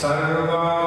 Sarva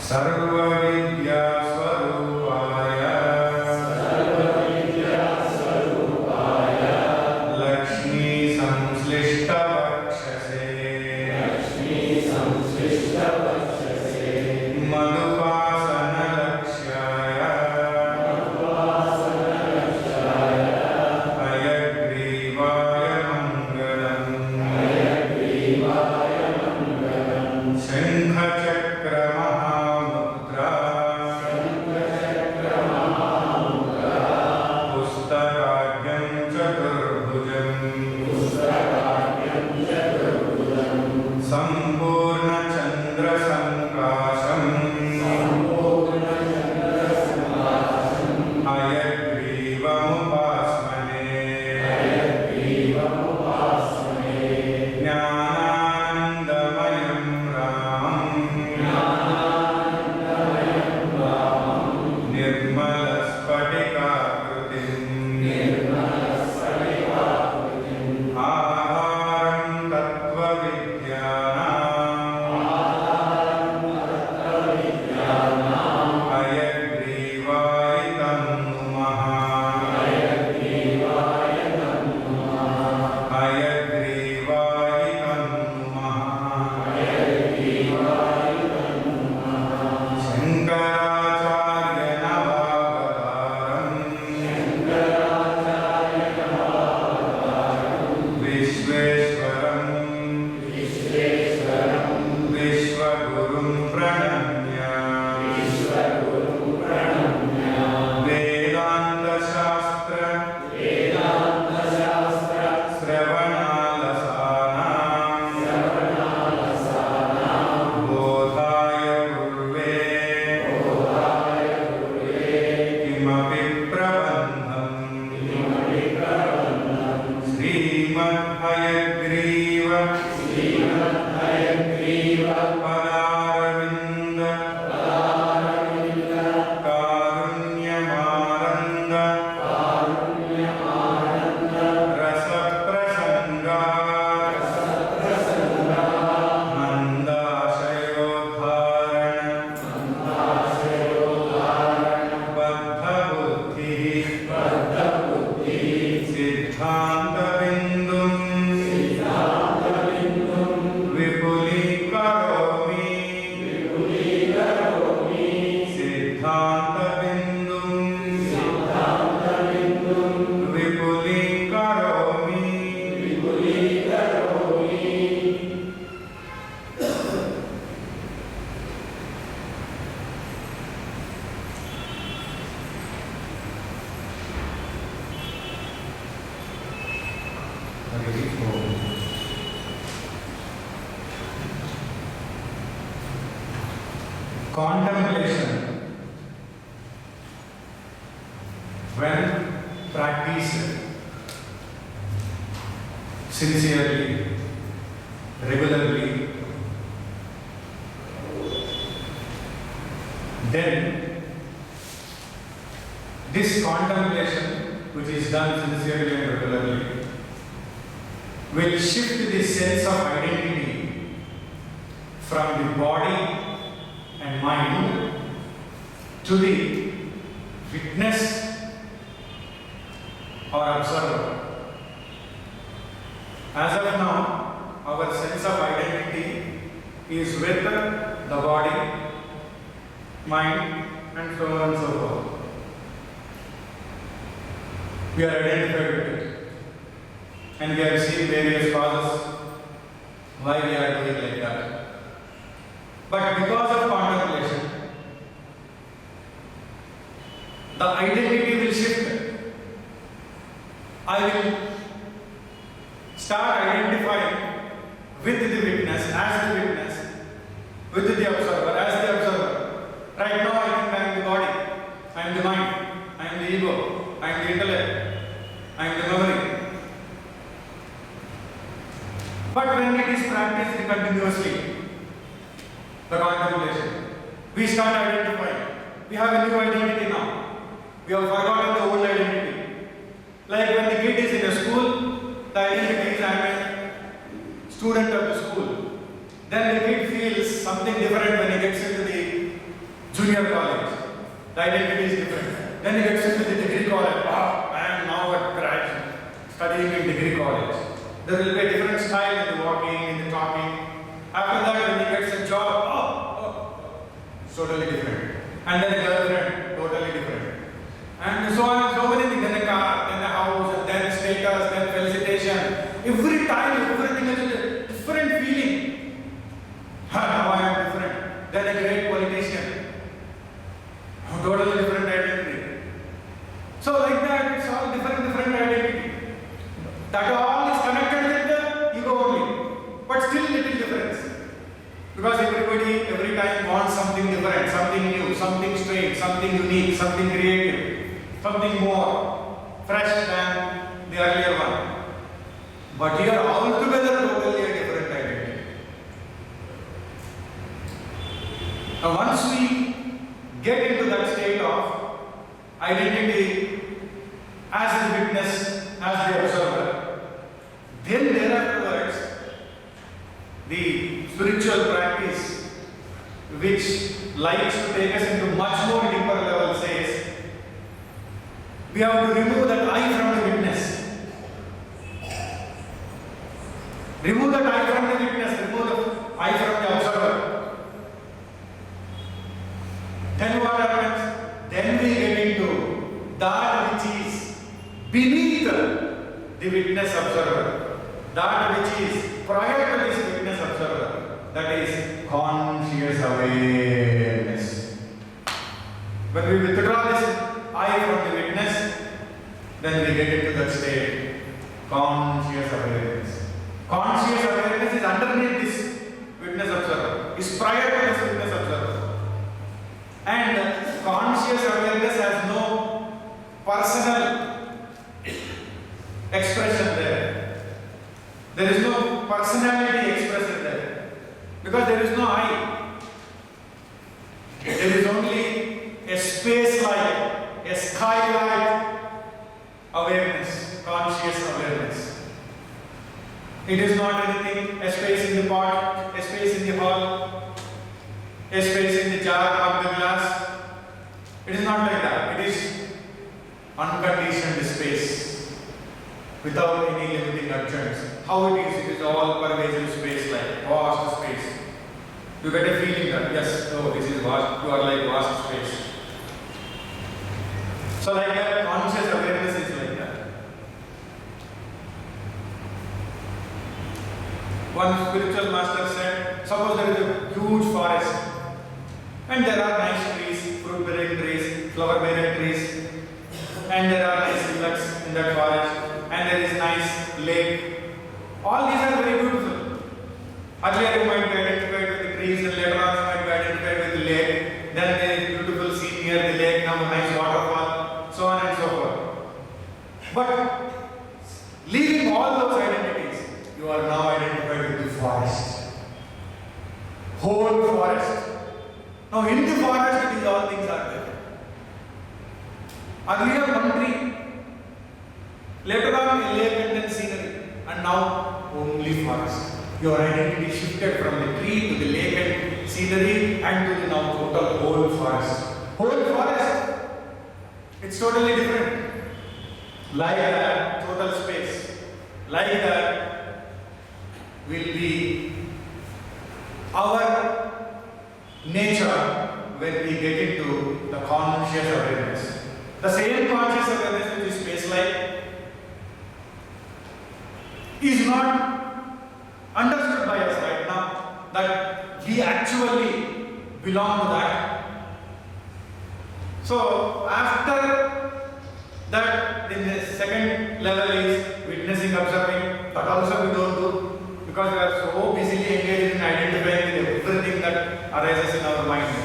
Shankaracharya contemplation, when practiced sincerely, regularly, then this contemplation, which is done sincerely and regularly, will shift the sense of identity from the body and mind to the witness or observer. As of now, our sense of identity is with the body, mind, and so on and so forth. We are identified with it. And we have seen various causes why we are doing like that. But because of contemplation, the identity will shift. I will start identifying with the witness, as the witness, with the observer, as the observer. Right now I think I am the body, I am the mind, I am the ego, I am the intellect, I am the memory. But when it is practiced continuously, the contemplation, we start identifying. We have a new identity now. We have forgotten the old identity. Like when the kid is in a school, the identity is I am a student of the school. Then the kid feels something different when he gets into the junior college. The identity is different. Then he gets into the degree college. I am now at graduate, studying in degree college. There will be a different style in the walking, in the talking. After that, when he gets a job, totally different. And then a girlfriend, totally different. And so on and so many things. Then a car, then a house, and then status, then felicitation. Every time, everything is a different feeling. Now I am different. Then a great politician. Totally different identity. So like that, it's all different identity. That all is connected with the ego only. But still little difference. Because everybody, every time wants something different, something new, something strange, something unique, something creative, something more fresh than the earlier one. But here altogether totally a different identity. Now once we get into that state of identity as the witness, as the observer, then thereafterwards the spiritual practice which likes to take us into much more deeper level says we have to remove that I from the witness. Remove that I from the witness, remove the I from the observer. Then what happens? Then we get into that which is beneath the witness observer. That which is prior to this witness observer. That is conscious awareness. When we withdraw this I from the witness, then we get into that state, conscious awareness. Conscious awareness is underneath this witness observer, is prior to this witness observer. And conscious awareness has no personal expression there. There is no personality expressed there. Because there is no I. There is only a space-like, a sky-like awareness, conscious awareness. It is not anything, a space in the pot, a space in the hall, a space in the jar of the glass. It is not like that. It is unconditioned space without any limiting adjuncts. How it is all pervasive space, like vast space. You get a feeling that yes, oh, this is vast, you are like vast space. So like that, conscious awareness is like that. One spiritual master said, suppose there is a huge forest and there are nice trees, fruit-bearing trees, flower-bearing trees, and there are nice insects in that forest, and there is nice lake. All these are very beautiful. Earlier you might be identified with the trees and later on you might be identified with the lake. whole forest. Now in the forest, these all things are there. Earlier one tree, later on a lake and then scenery, and now only forest. Your identity shifted from the tree to the lake and scenery and to the now total whole forest. Whole forest, it's totally different. Like that, total space. Like that will be our nature when we get into the conscious awareness. The same conscious awareness which is space-like is not understood by us right now that we actually belong to that. So after that, the second level is witnessing, observing. That also we don't do because we are so busily engaged in identifying with everything that arises in our mind.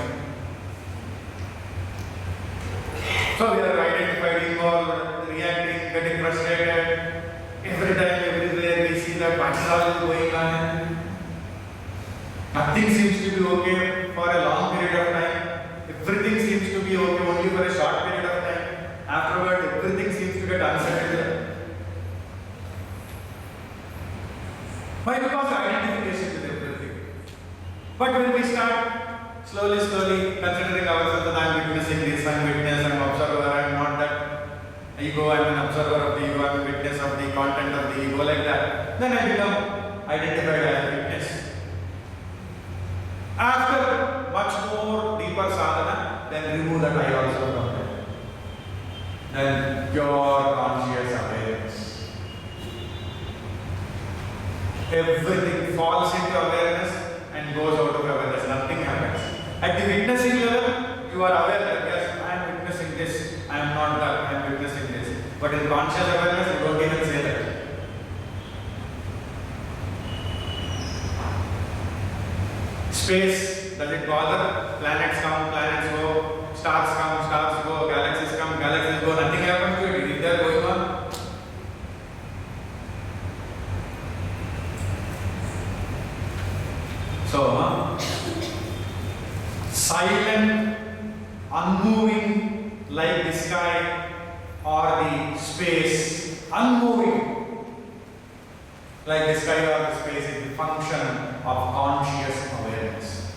So we are identified, involved, reacting, getting frustrated. Every time, everywhere we see that what is all going on. Nothing seems to be okay for a long period of time. Everything seems to be okay only for a short period of time. Afterwards, everything seems to get unsettled. Why? Because identification with everything. But when we start slowly considering ourselves that I am witnessing this, I am witness, I am observer, I am not that ego, I am an observer of the ego, I am a witness of the content of the ego, like that. Then I become identified as a witness. After much more deeper sadhana, then remove that I also from there. Then pure conscious awareness. Everything falls into awareness and goes out of awareness. Nothing happens. At the witnessing level, you are aware that yes, I am witnessing this, I am not that, I am witnessing this. But in conscious awareness, you don't even say that. Space, does it bother? Planets come, planets go, stars come, stars go, galaxies come, galaxies go, nothing happens to it. Is there going on? So, silent, unmoving like the sky or the space, unmoving like the sky or the space is the function of conscious awareness.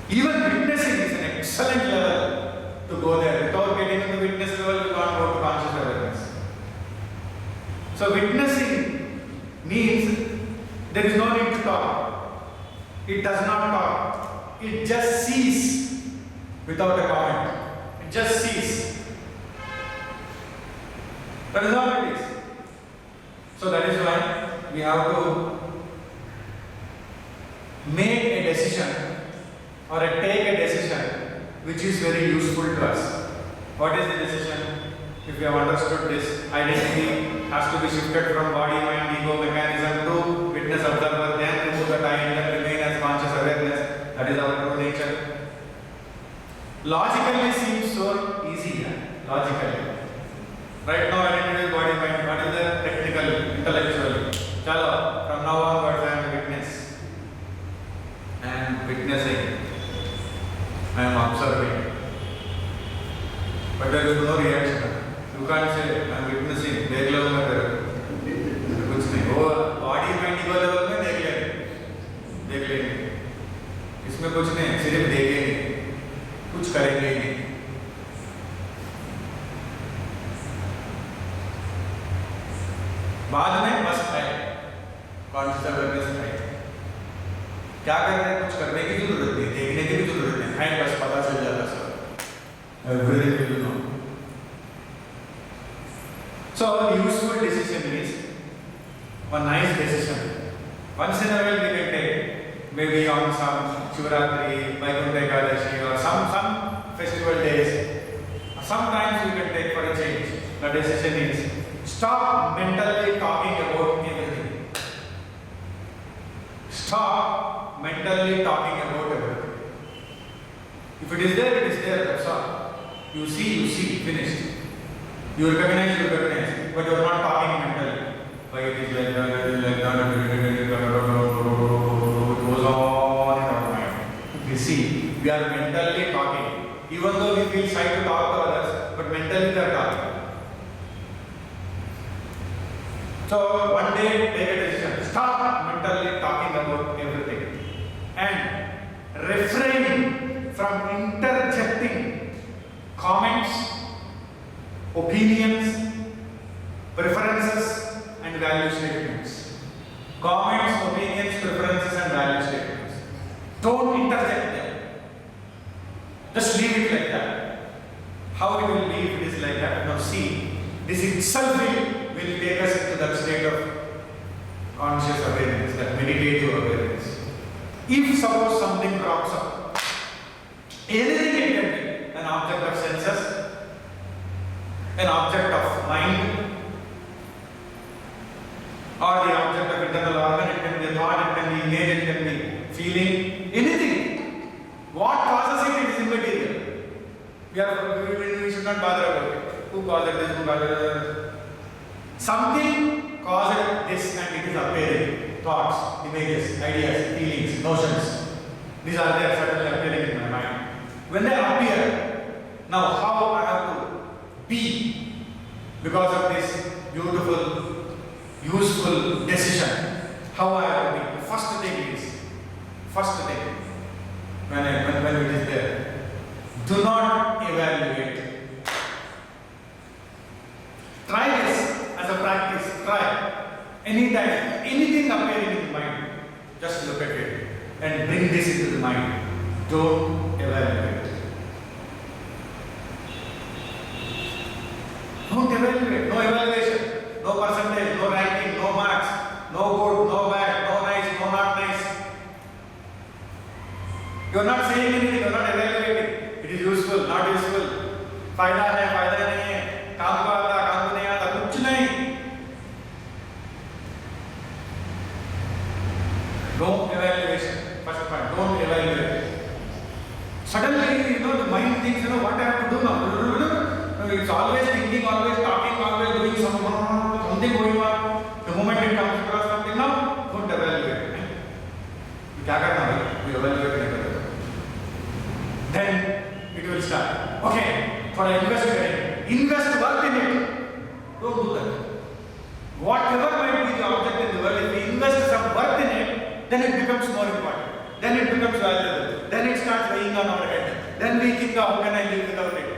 Even witnessing is an excellent level to go there. Without getting into the witness level, you can't go to conscious awareness. So witnessing means there is no need to talk. It does not talk. It just sees without a comment. It just sees. That is all it is. So that is why we have to make a decision or take a decision which is very useful to us. What is the decision? If we have understood this, identity has to be shifted from body, mind, ego, mechanism to witness, observer, then remove the time, then remain as conscious awareness. That is our true nature. Logically seems so easy. Logically. Right now, identity is body, mind. What is the technical, intellectual? Chalo, from now onwards, I am a witness. I am witnessing. I am observing. But there is no reaction. You can't say, I am witnessing. देख लो मैं कुछ नहीं वो body mind ego level में देख लेंगे इसमें कुछ नहीं सिर्फ देखेंगे कुछ करेंगे ही नहीं बाद में बस है कॉन्शियस अवेयरनेस है क्या कर रहे हैं कुछ करने की जरूरत नहीं देखने की भी जरूरत नहीं है बस पता चल जाता सब everything will know. So a useful decision is a nice decision. Once in a while we can take, maybe on some Shivaratri, Vaikuntha Ekadashi or some festival days. Sometimes we can take for a change. The decision is stop mentally talking about everything. Stop mentally talking about everything. If it is there, that's all. You see, finished. You recognize, but you are not talking mentally. Why it is like that, it goes on see, we are mentally talking. Even though we feel shy to talk to others, but mentally we are talking. So one day take a decision. Stop mentally talking about everything. And refrain from interjecting comments, opinions, preferences and value statements. Comments, opinions, preferences and value statements. Don't interject them. Just leave it like that. How it will be if it is like that? Now see, this itself will take us into that state of conscious awareness, that meditative awareness. If suppose something crops up, anything it can be, an object of senses, an object of mind, or the object of internal organ, it can be a thought, it can be image, it can be feeling, anything. What causes it? It is immaterial. We should not bother about it. Who caused this? Who caused it? Something caused this and it is appearing. Thoughts, images, ideas, feelings, notions. These are there suddenly appearing in my mind. When they appear, now how I have to be because of this beautiful, useful decision? How I have to be? The first thing is, when it is there, do not evaluate. Try this as a practice. Try. Anytime, anything appearing in the mind, just look at it and bring this into the mind. Don't evaluate. Don't evaluate. No evaluation. No percentage. No ranking. No marks. No good. No bad. No nice. No not nice. You are not saying anything. You are not evaluating. It is useful. Not useful. फायदा है. फायदा नहीं है. काम को आता. काम को नहीं आता. कुछ नहीं. No evaluation. First point. Don't evaluate. Suddenly, the mind thinks, what I have to do now? It's always thinking, always talking, always doing something going on. The moment it comes across something, now, don't evaluate. क्या करना है? We evaluate it. Then it will start. Okay, for invest work in it. Don't do that. Whatever might be the object in the world, if we invest some work in it, then it becomes more important. Then it becomes valuable. Then it starts weighing on our head. Then we think, how can I live without it?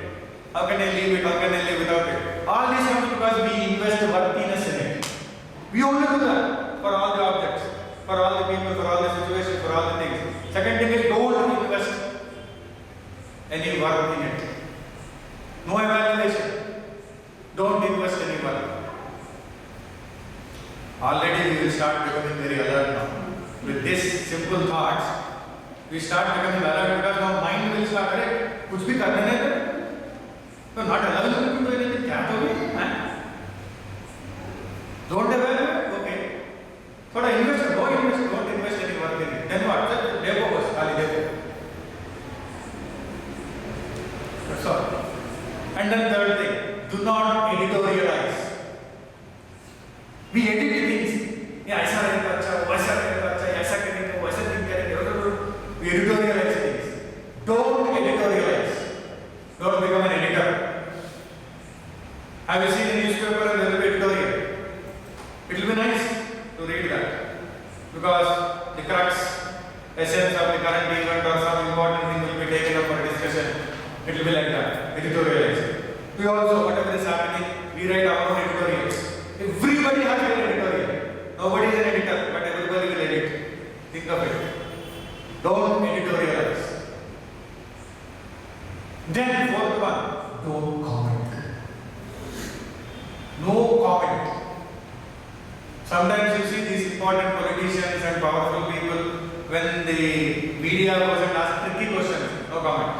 How can I live it? How can I live without it? All this comes because we invest worthiness in it. We only do that for all the objects, for all the people, for all the situations, for all the things. Second thing is, don't invest any worth in it. No evaluation. Don't invest any worth. Already we will start becoming very alert now. With this simple thoughts, we start becoming alert because now mind will start, कुछ भी करने नहीं दे, तो not allowing you to do anything, क्या तो भी, don't evaluate, okay. थोड़ा invest, don't invest any work in it. Then what? Just देखो बस, खाली देखो. That's all. And then third thing, do not editorialize. We edit things. Yeah, ऐसा रहेगा अच्छा, वैसा रहेगा अच्छा, ऐसा करेंगे, वैसा नहीं करेंगे. We editorialize things. Don't editorialize. Don't become an editor. Have you seen a newspaper and there will be editorial? It will be nice to read that because the crux, essence of the current event or some important thing will be taken up for discussion. It will be like that. Editorialize. We also, whatever is happening, we write our own editorials. Everybody has their editorial. Nobody is an editor, but everybody will edit. Think of it. Don't editorialize. Then fourth one, don't comment. No comment. Sometimes you see these important politicians and powerful people, when the media goes and asks tricky questions, no comment.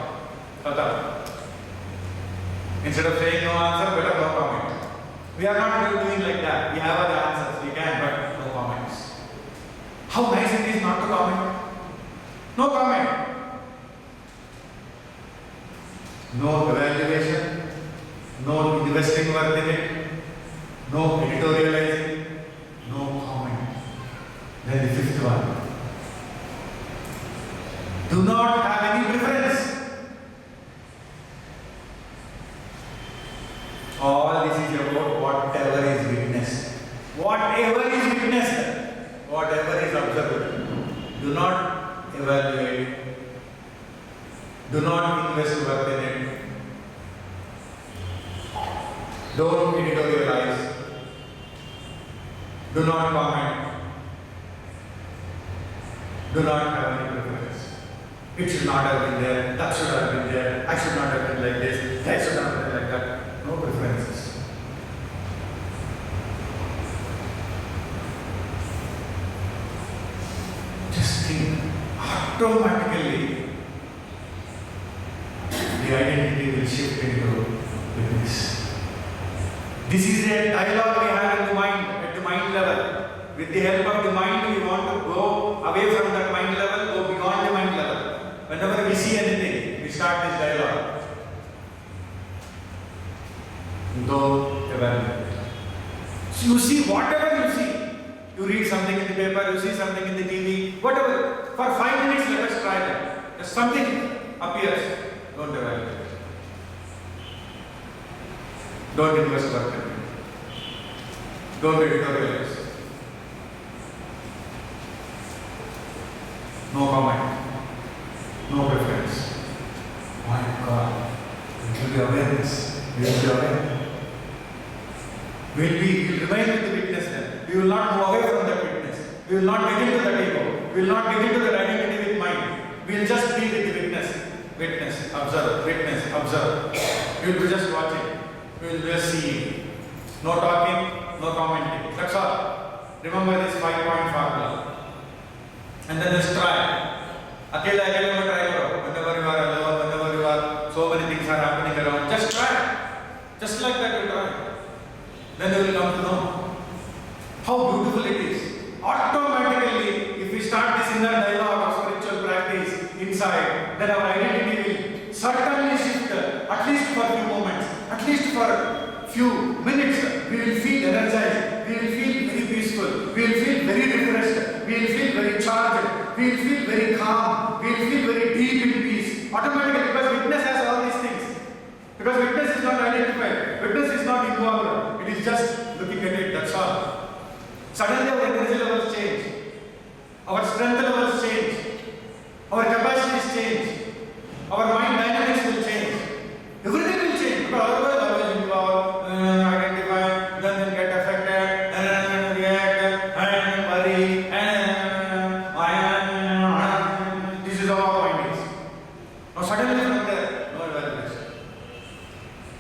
Instead of saying no answer, better no comment. We are not doing like that. We have other answers. We can, but no comments. How nice it is not to comment. No comment. No evaluation. No investing worth in it. No editorializing. No comment. Then the fifth one. Do not have any preference. All this is about whatever is witnessed. Whatever is witnessed, whatever is observed. Do not evaluate. Do not invest work in it. Don't editorialize. Do not comment. Do not have any preference. It should not have been there. That should have been there. I should not have been like this. That should not have been like that. No preferences. Just think. Automatically, the identity will shift into witness. This is a dialogue we have in the mind, at the mind level. With the help of the mind, we want to go away from that mind level, go beyond the mind level. Whenever we see anything, we start this dialogue. Don't evaluate. So you see whatever you see. You read something in the paper, you see something in the TV, whatever. For 5 minutes, let us try that. If something appears, don't evaluate. Don't invest work in it. Don't editorialize. No comment. No preference. My God. It will be awareness. We will be aware. We will remain with the witness then. We will not move away from that witness. We will not get into that ego. We will not get into that identity with mind. We will just be with the witness. Witness, observe, witness, observe. We will be just watching. We will just see. No talking, no commenting. That's all. Remember this 5-point formula. And then just try. Akela try karo. Whenever you are alone, whenever you are, so many things are happening around. Just try. Just like that you try. Then you will come to know how beautiful it is. Automatically, if we start this inner dialogue of spiritual practice inside, then our identity will certainly shift, at least for a few moments, at least for a few minutes. We will feel energized, we will feel very peaceful, we will feel very refreshed, we will feel very charged, we will feel very calm, we will feel very deep in peace. Automatically, because witness has all these things. Because witness is not identified, witness is not involved, it is just looking at it, that's all. Suddenly our energy levels change, our strength levels change, our capacities change, our mind dynamics will change, everything will change. Because otherwise always involve, identify, then get affected, and react, and worry, and this is all our mind is. Now suddenly from there, no evaluation,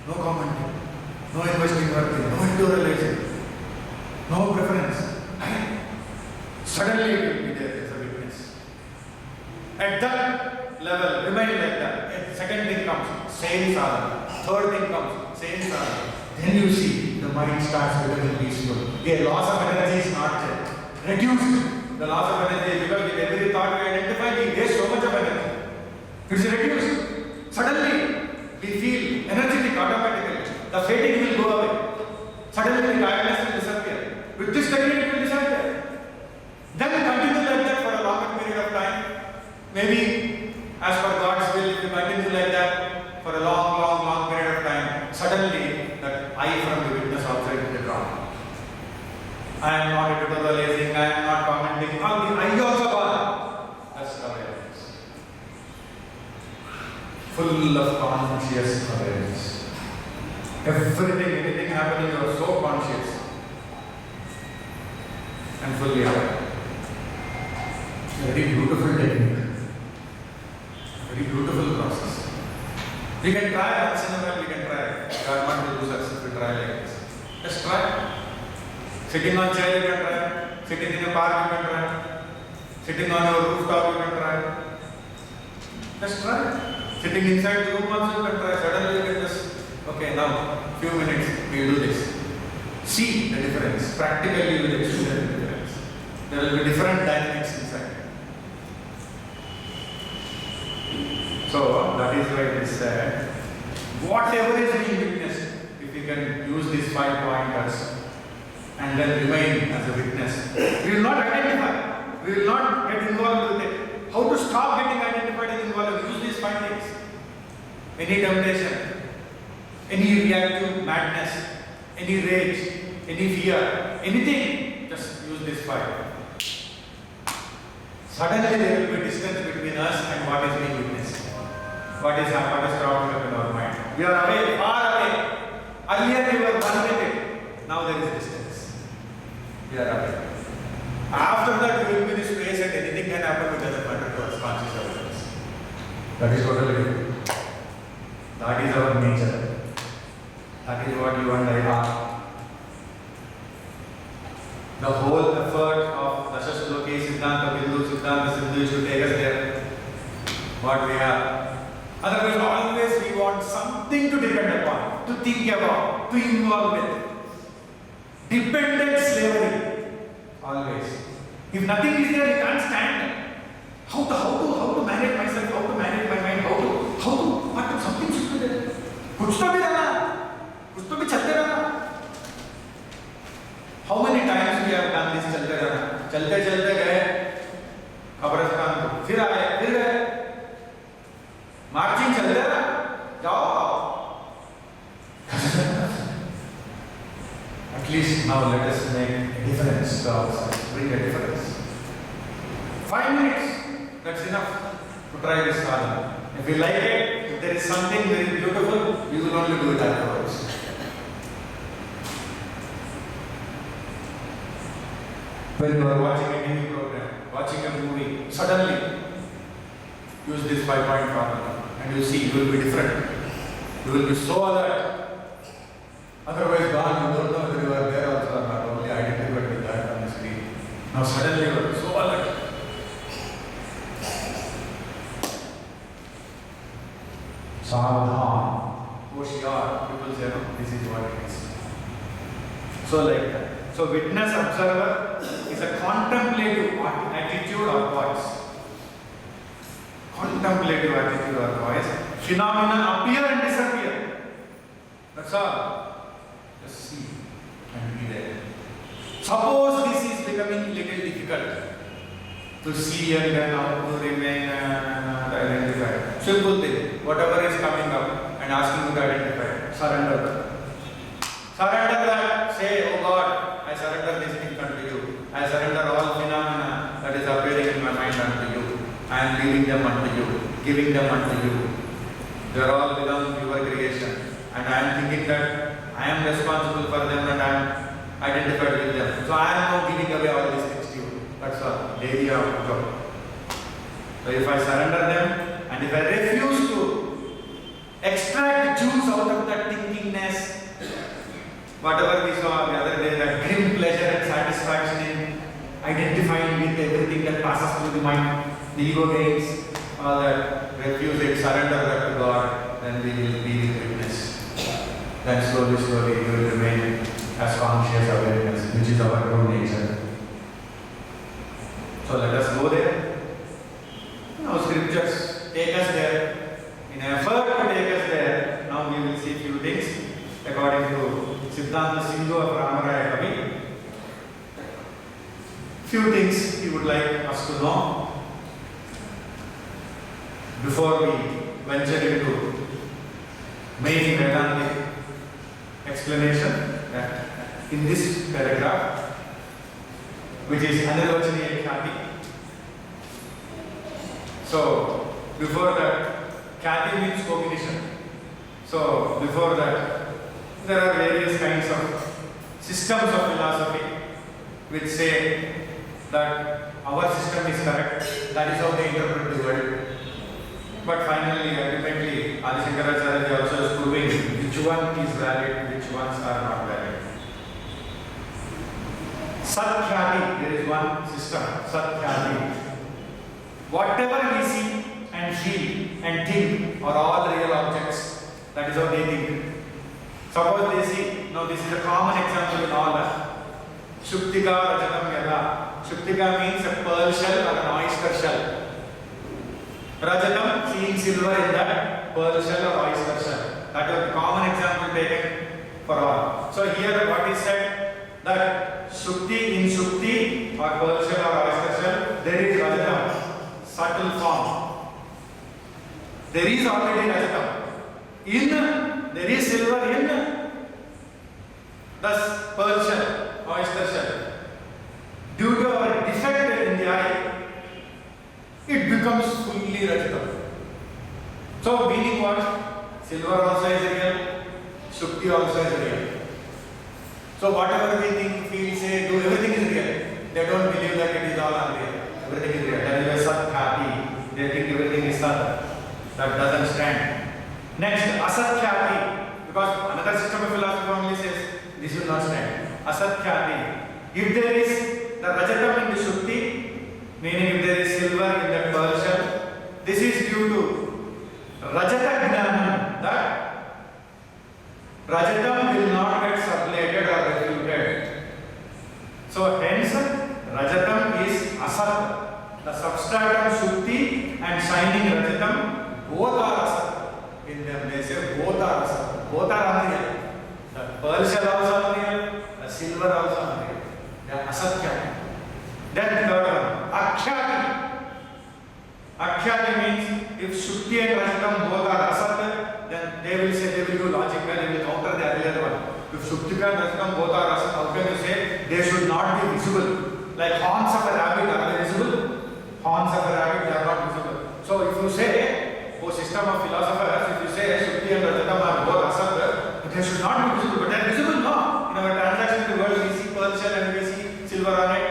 no commenting, no investing working, no editorializing, no preference. Suddenly it will be there as a witness. At that level, remain like that. Second thing comes, same sadhana. Third thing comes, same sadhana. Then you see the mind starts becoming peaceful. The loss of energy is not reduced. The loss of energy, because with every thought we identify, we waste so much of energy. It is reduced. Suddenly, we feel energetic automatically. The fatigue will go away. Suddenly, the tiredness will disappear. With this technique, it will disappear. Then continue like that for a longer period of time. Maybe, as per God's will, if you continue like that for a long period of time, suddenly that I from the witness outside will drop. I am not editorializing, I am not commenting. I also gone. That's the awareness. Full of conscious awareness. Anything happening, you are so conscious and fully aware. Very beautiful technique. Very beautiful process. We can try once in a while, we can try. God wants to do success, we try like this. Just try. Sitting on chair, you can try. Sitting in a park, you can try. Sitting on your rooftop, you can try. Just try. Sitting inside the room also, you can try. Suddenly you can just, okay, now, few minutes, we will do this. See the difference. Practically, you will experience the difference. There will be different dynamics inside. So, that is why it is said, whatever is being witnessed, if we can use these 5 pointers and then remain as a witness, we will not identify, we will not get involved with it. How to stop getting identified any temptation, any reactive madness, any rage, any fear, anything, just use this fire. Suddenly there will be distance between us and what is being witnessed. What is cropping up in our mind. We are away, far away. Earlier we were one with it. Now there is distance. We are away. After that we will be in space and anything can happen, it doesn't matter to us, conscious awareness. That is totally different. That is our nature. That is what you and I are. The whole effort of Dasa, Sloki, Sidhantha, Bindu, Sindhu should take us there. What we have. Otherwise, always we want something to depend upon, to think about, to involve with. Dependent slavery. Always. If nothing is there, you can't stand. How to manage myself, how to manage my mind, what something should be there. Kuch to bhi रहना, कुछ तो भी चलते रहना. How many times we have done this चलते रहना, चलते गए कब्रिस्तान को, फिर आए, फिर गए. मार्चिंग चलते रहना, जाओ. At least now let us make a difference to ourselves, bring a difference. 5 minutes, that's enough to try this sadhana. If we like it, if there is something very beautiful, we will only do it afterwards. When you are watching a TV program, watching a movie, suddenly use this 5-point formula and you see you will be different. You will be so alert. Otherwise, gone, you don't know whether you are there also or not, only identified with that on the screen. Now suddenly you are so alert. Sadhan, Hoshiyar, people say, no, this is what it is. So like that. So witness observer is a contemplative attitude or voice. Contemplative attitude or voice. Phenomena appear and disappear. That's all. Just see and be there. Suppose this is becoming little difficult to see and then how to remain identified. Simple thing. Whatever is coming up and asking you to identify, surrender that. Surrender that. Say, oh God, I surrender this thing unto you. I surrender all phenomena that is appearing in my mind unto you. I am leaving them unto you, giving them unto you. They are all belong to your creation. And I am thinking that I am responsible for them and I am identified with them. So I am now giving away all these things to you. That's all. Daily job. So if I surrender them and if I refuse to extract juice out of that thinkingness, whatever we saw the other day, that grim pleasure and satisfaction in identifying with everything that passes through the mind, the ego gains, all that, refuse it, surrender that to God, then we will be with witness. Then slowly you will remain as conscious awareness, which is our true nature. So let us go there. Now scriptures take us there. In effort to take us there, now we will see few things according to Sidhantha Sindhu of Ramaraya Kavi. Few things he would like us to know before we venture into main Vedantic explanation in this paragraph, which is Anirvachaniya Kavi. So, before that, Kavi means cognition. So, before that, there are various kinds of systems of philosophy which say that our system is correct, that is how they interpret the world. But finally, ultimately, Shankaracharya also is proving which one is valid, which ones are not valid. Satyadi, there is one system, Satyadi. Whatever we see and feel and think are all real objects. That is how they think. Suppose they see, now this is a common example in all that. Shuktika Rajatam Yada. Shuktika means a pearl shell or an oyster shell. Rajatam, seeing silver in that pearl shell or oyster shell. That is a common example taken for all. So here what is said, that Shukti, in Shukti or pearl shell or oyster shell, there is Rajatam, subtle form. There is already Rajatam. in, there is silver in the pearl shell, oyster shell. Due to our defect in the eye, it becomes fully Rajatam. So, meaning what? Silver also is real, Shukti also is real. So, whatever we think, feel, say, do, everything is real. They don't believe that it is all unreal. Everything is real. That is why Sat Khati. They think everything is Sat. That doesn't stand. Next, Asat Khati. Because another system of philosophy only says this will not stand. Asat Khati. If there is the Rajatam in the Shukti, meaning if there is silver in the pearl shell, this is due to Rajata Gnanam, that Rajatam will not get sublated or refuted. So hence Rajatam is Asat. The substratum Shukti and shining Rajatam both are Asat. In them they say both are Asat. Both are unreal. The pearl shell also unreal, the silver also unreal. They are Asat Khati. Then third one, Akhyati. Akhyati means if Shukti and Rajatam both are Asat, then they will say, they will do logic and they will counter the earlier one. If Shukti and Rajatam both are Asat, how can you say they should not be visible? Like horns of a rabbit, are they visible? Horns of a rabbit, they are not visible. So if you say, for system of philosophers, if you say Shukti and Rajatam are both Asat, they should not be visible, but they are visible now. In our transaction in the world, we see pearl shell and we see silver on it.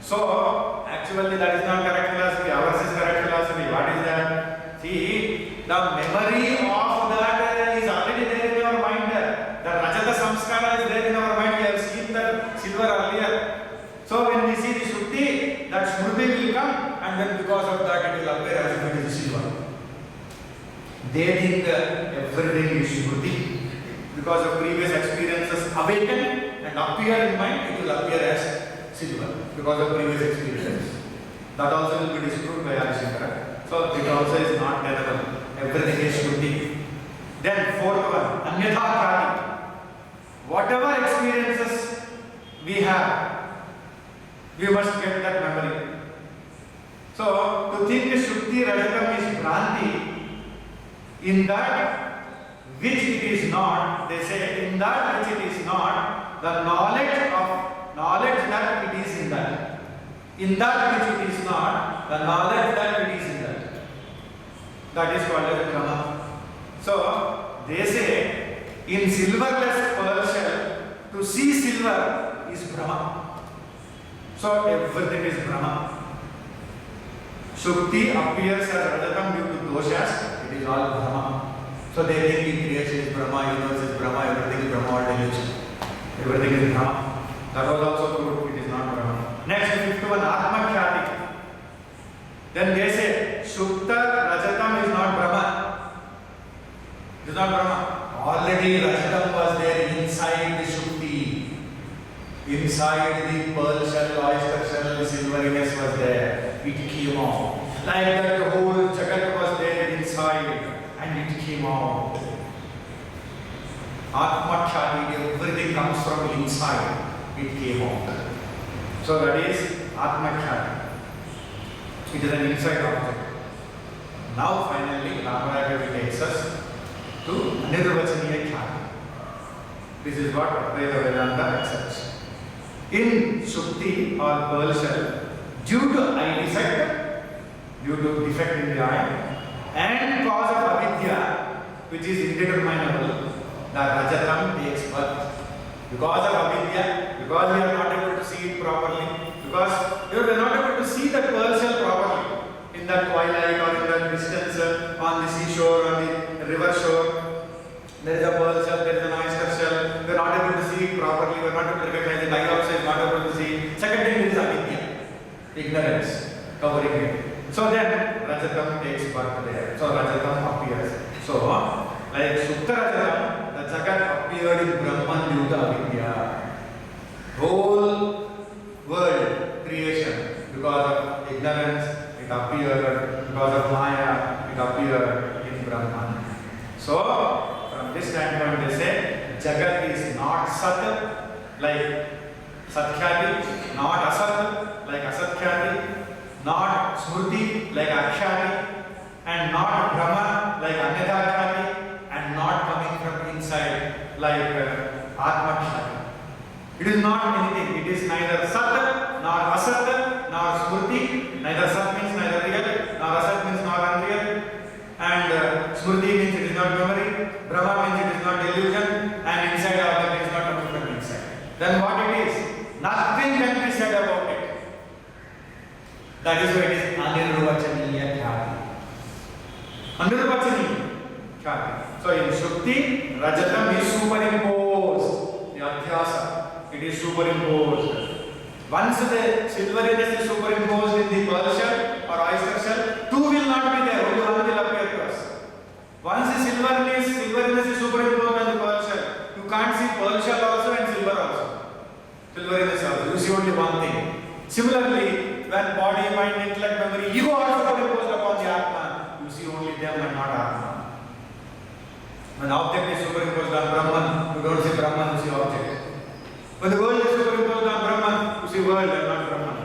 So, actually that is not correct philosophy, ours is correct philosophy. What is that? See, the memory of that is already there in our mind. The Rajata Samskara is there in our mind. We have seen the silver earlier. So, when we see the Shruti, that Shruti will come and then because of that it will appear as if it is silver. They think everything is Shruti. Because of previous experiences awaken and appear in mind, it will appear as silver because of previous experience. That also will be disproved by Shankara. So it also is not tenable. Everything is Shruti. Then fourth one, Anyatha Khati. Whatever experiences we have, we must get that memory. So to think Shruti Rajatam is Bhranti, in that which it is not, they say in that which it is not, the knowledge that it is in that. In that which it is not, the knowledge that it is in that. That is called as Brahma. So, they say, in silverless pearl shell, to see silver is Brahma. So, everything is Brahma. Shukti appears as Rajatam due to doshas, it is all Brahma. So, they think in creation is Brahma, universe is Brahma, everything is Brahma or delusion. Everything is Brahma. That was also proved it is not Brahma. Next, fifth one, Atma Khyati. Then they say, Shukta Rajatam is not Brahma. It is not Brahma. Already Rajatam was there inside the Shukti. Inside the pearl shell, oyster shell, silveriness was there. It came out. Like that the whole Jagat was there inside and it came out. Atma Khyati, everything comes from inside. It came out. So that is Atma Khyati. It is an inside object. Now finally Ramaraya takes us to Nirvachaniya Khyati. This is what Advaita Vedanta accepts. In Shukti or pearl shell, due to eye defect, due to defect in the eye, and cause of avidya, which is indeterminable, the Rajatam takes birth. Because of avidya, because we are not able to see it properly, because we are not able to see the pearl shell properly in that twilight or in that distance on the seashore, on the river shore. There is a pearl shell, there is an oyster shell. We are not able to see it properly, we are not able to recognize it. Eye also is not able to see. Second thing is avidya, ignorance, covering it. So then Rajatam takes birth there. So Rajatam appears. So, like Sukta Rajatam, the Jagat appeared in Brahman due to avidya. Whole world creation, because of ignorance, it appeared. Because of Maya, it appeared in Brahman. So, from this standpoint, they say Jagat is not Sat, like Satkhyati, not Asat, like Asatkhyati, not Smriti, like Akhyati, and not Brahma, like Anyatha Khyati, and not It is not anything. It is neither Sat, nor Asat, nor Smriti. Neither Sat means neither real, nor Asat means nor unreal. And Smriti means it is not memory. Brahma means it is not delusion. And inside object is not coming from inside. Then what it is? Nothing can be said about it. That is why it is Anirvachaniya Khyati. Anirvachaniya Khyati. So in Shukti, Rajatam is superimposed. The Adhyasa. It is superimposed. Once the silveriness is superimposed in the pearl shell or oyster shell, two will not be there, only one will appear to us. Once the silveriness is superimposed on the pearl shell, you can't see pearl shell also and silver also. Silveriness also, you see only one thing. Similarly, when body, mind, intellect, memory, ego are superimposed upon the Atma, you see only them and not Atma. When object is superimposed on Brahman, you don't see Brahman, you see object. When the world is superimposed on Brahman, you see world and not Brahman.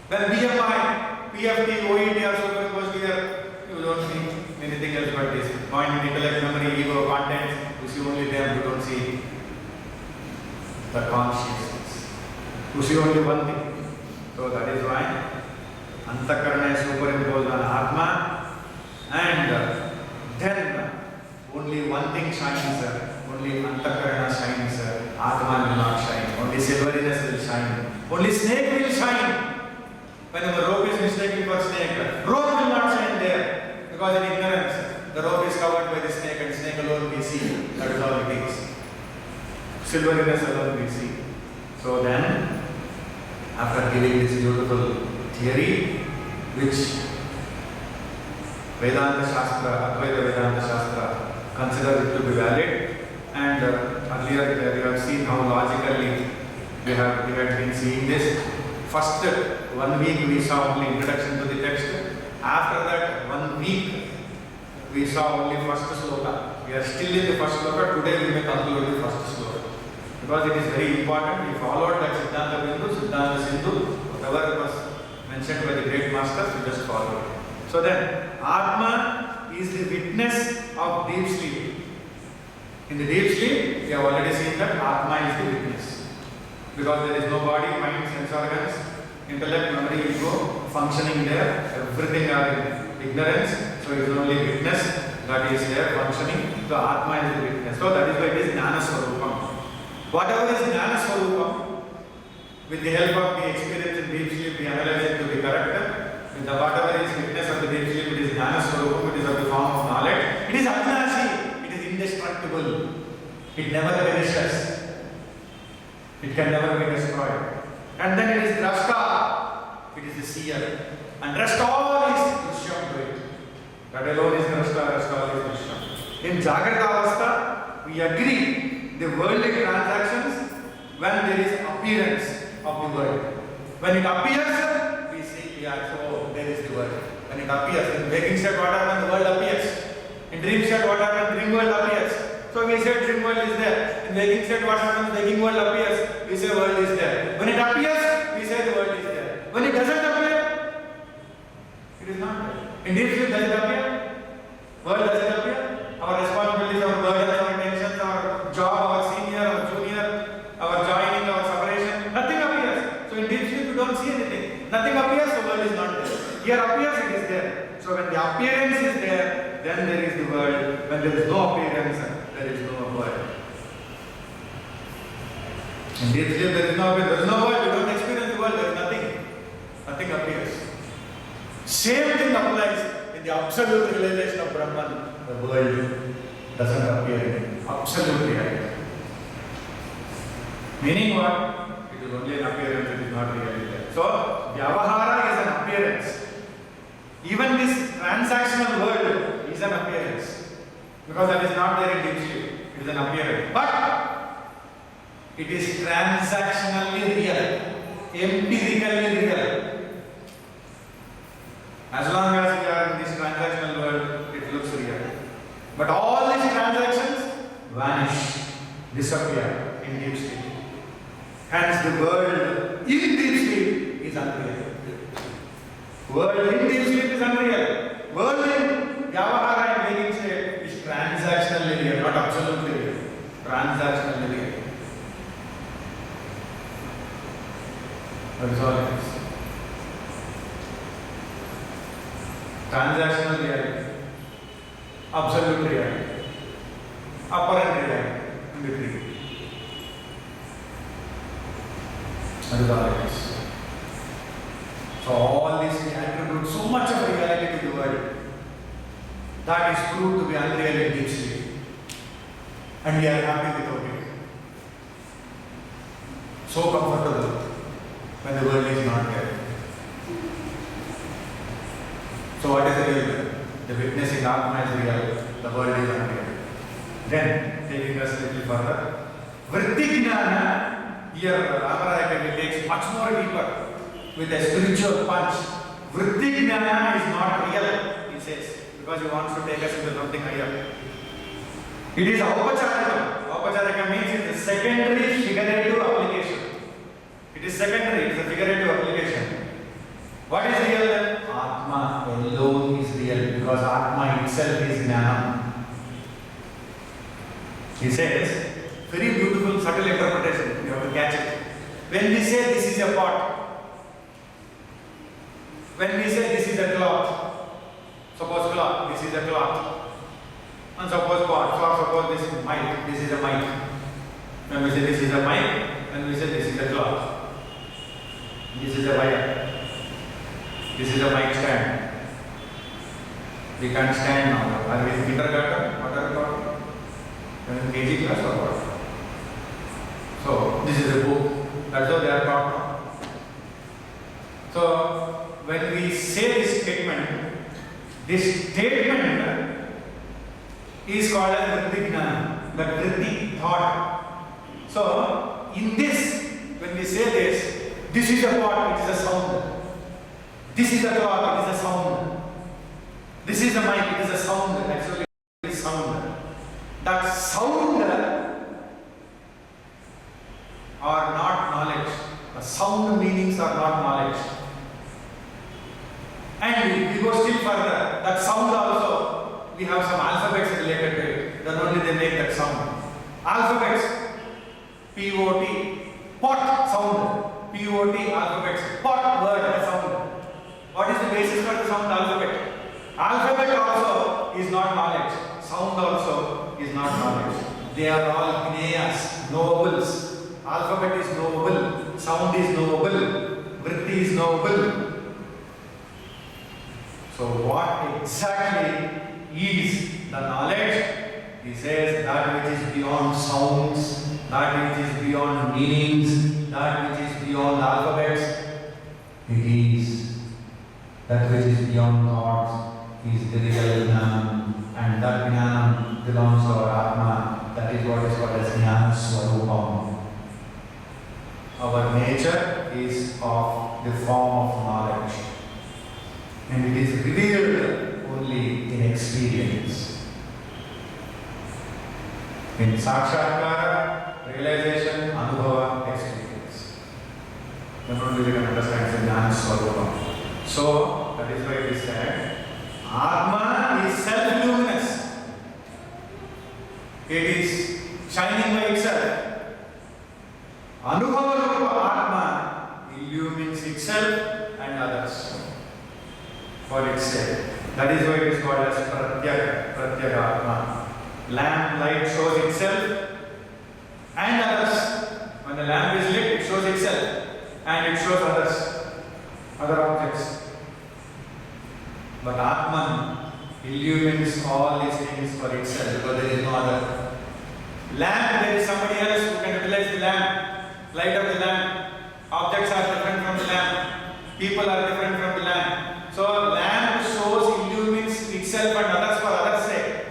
When BMI, PFT, OED are superimposed here, you don't see anything else but this. Mind, intellect, memory, ego, contents, you see only them, you don't see the consciousness. You see only one thing. So that is why Antakarana is superimposed on Atma, and then only one thing shines, only Antakarana shines, Atma will not shine, only silveriness will shine, only snake will shine. Whenever rope is mistaken for snake, rope will not shine there, because in ignorance, the rope is covered by the snake and snake alone we see, that is all it is. Silveriness alone we see. So then, after giving this beautiful theory, which Vedanta Shastra, Advaita Vedanta Shastra considers it to be valid, and earlier you have seen how logically we had been seeing this. First 1 week we saw only introduction to the text. After that 1 week we saw only first sloka. We are still in the first sloka. Today we may conclude the first sloka. Because it is very important. We followed that Sidhantha Bindu, Sidhantha Sindhu, whatever was mentioned by the great masters, we just followed. So then, Atma is the witness of deep sleep. In the deep sleep, we have already seen that Atma is the witness. Because there is no body, mind, sense organs, intellect, memory, ego functioning there. Everything are in ignorance. So it is only witness that is there functioning. So Atma is the witness. So that is why it is Jnana Swarupam. Whatever is Jnana Swarupam, with the help of the experience in deep sleep, we analyze it to be correct. With the whatever is witness of the deep sleep, it is Jnana Swarupam, it is of the form of knowledge. It is Ajnasi, it is indestructible. It never perishes. It can never be destroyed. And then it is Drashta, it is the seer. And rest all is Drishyam to it. That alone is Drashta, rest all is Drishyam. In Jagrata Avastha, we agree the worldly transactions when there is appearance of the world. When it appears, we see, yeah, so there is the world. When it appears, in waking state, what happens? The world appears. In dream state, what happens? Dream world appears. So we say dream world is there. In waking state, what happens? Waking world appears. We say world is there. When it appears, we say the world is there. When it doesn't appear, it is not there. In deep sleep, does it appear? World does it appear? Our responsibilities, our burdens, our tensions, our job, our senior, our junior, our joining, our separation, nothing appears. So in deep sleep, you don't see anything. Nothing appears, the world is not there. Here appears, it is there. So when the appearance is there, then there is the world. When there is no appearance, there is no world. In deep sleep, there is no world. You don't experience the world. There is nothing. Nothing appears. Same thing applies in the absolute realization of Brahman. The world doesn't appear in absolute reality. Meaning what? It is only an appearance. It is not reality. So, Vyavahara is an appearance. Even this transactional world is an appearance. Because that is not there in deep sleep. It is an appearance. But it is transactionally real. Empirically real. As long as we are in this transactional world, it looks real. But all these transactions vanish, disappear in deep sleep. Hence the world in deep sleep is unreal. World in deep sleep is unreal. World in Vyavahara and waking state is transactionally real, not absolutely real. Transactionally real. That is all it is. Transactional reality, absolute reality, apparent reality, in between. That is all it is. So all this we attribute so much of reality to the world. That is proved to be unreal in deep sleep. And we are happy without it. So comfortable when the world is not there. So what is the real world? The witnessing Atma is real, the world is unreal. Then, taking us a little further, Vritti Jnana, here Ramaraya takes much more deeper with a spiritual punch. Vritti Jnana is not real, he says, because he wants to take us into something higher. It is Aupacharika. Aupacharika means it is a secondary figurative application. It is secondary, it is a figurative application. What is real then? Atma alone is real because Atma itself is Jnana. He says, very beautiful, subtle interpretation, you have to catch it. When we say this is a pot, when we say this is a cloth, suppose cloth, this is a cloth, and suppose pot, suppose this is mic, this is a mic. When we say this is a mic, when we say this is a cloth, this is a wire. This is a mic stand. We can't stand now. Are we in kindergarten? What are we talking? In KG class or what? So, this is a book. That's how they are taught now. So, when we say this statement is called as Vritti Jnana, the Vritti thought. So, in this, when we say this is a pot, it is a sound. This is a clock, it is a sound. This is a mic, it is a sound. Actually, it is sound. That sound are not knowledge. The sound meanings are not knowledge. And we go still further. That sound also, we have some alphabets related to it. Then only they make that sound. Alphabets, P-O-T, pot sound. P-O-T, alphabets, pot word, a sound. What is the basis for the sound? Alphabet. Alphabet also is not knowledge. Sound also is not knowledge. They are all gneyas, nobles. Alphabet is noble. Sound is noble. Vritti is noble. So what exactly is the knowledge? He says that which is beyond sounds, that which is beyond meanings, that which is beyond alphabets. It is that which is beyond thoughts is the real Jnana, and that Jnana belongs to our Atma. That is what is called as Jnana Swarupam. Our nature is of the form of knowledge, and it is revealed only in experience. In Sakshatkara, realization, Anubhava, experience. Then only we can understand the Jnana Swarupam. So, that is why it is said, Atma is self-luminous. It is shining by itself. Anubhava Rupa Atma illumines itself and others for its sake. That is why it is called as Pratyaka Atma. Lamp light shows itself and others. When the lamp is lit, it shows itself and it shows others, other objects. But Atman illumines all these things for itself because there is no other. Lamp, there is somebody else who can utilize the lamp, light of the lamp. Objects are different from the lamp. People are different from the lamp. So lamp shows, illumines itself and others for others' sake.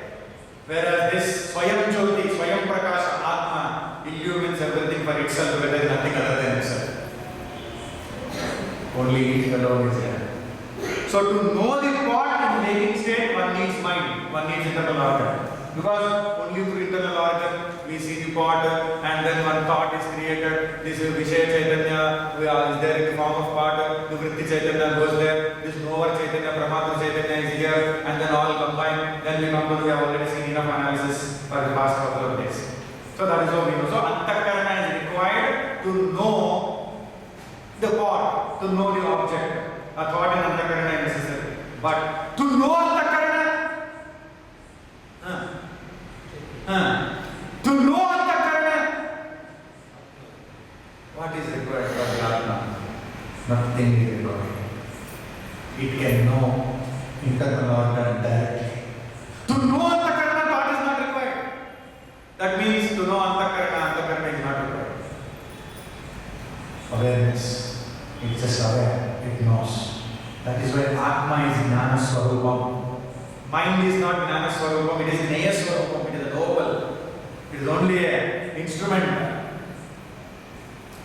Whereas this Swayam Jyoti, Swayam Prakasha, Atma illumines everything for itself, where there is nothing other than itself. Only it alone is there. So to know the pot in waking state, one needs mind, one needs internal organ. Because only through internal organ we see the pot, and then one thought is created. This Vishaya Chaitanya is there in the form of pot, the Vritti Chaitanya goes there, this Knower Chaitanya, Brahma Chaitanya is here, and then all combined. Then we come to, we have already seen enough analysis for the past couple of days. So that is what we know. So Antakarana is required to know the pot. But to know Antakarana, to know Antakarana, what is required for the Atma? Nothing is required. It can know internal organ directly. To know Antakarana, what is not required? That means to know Antakarana is not required. Awareness, it's just aware, it knows. That is why Atma is Jnana Swarupam. Mind is not Jnana Swarupam, it is Neya Swarupam, it is a noble. It is only an instrument.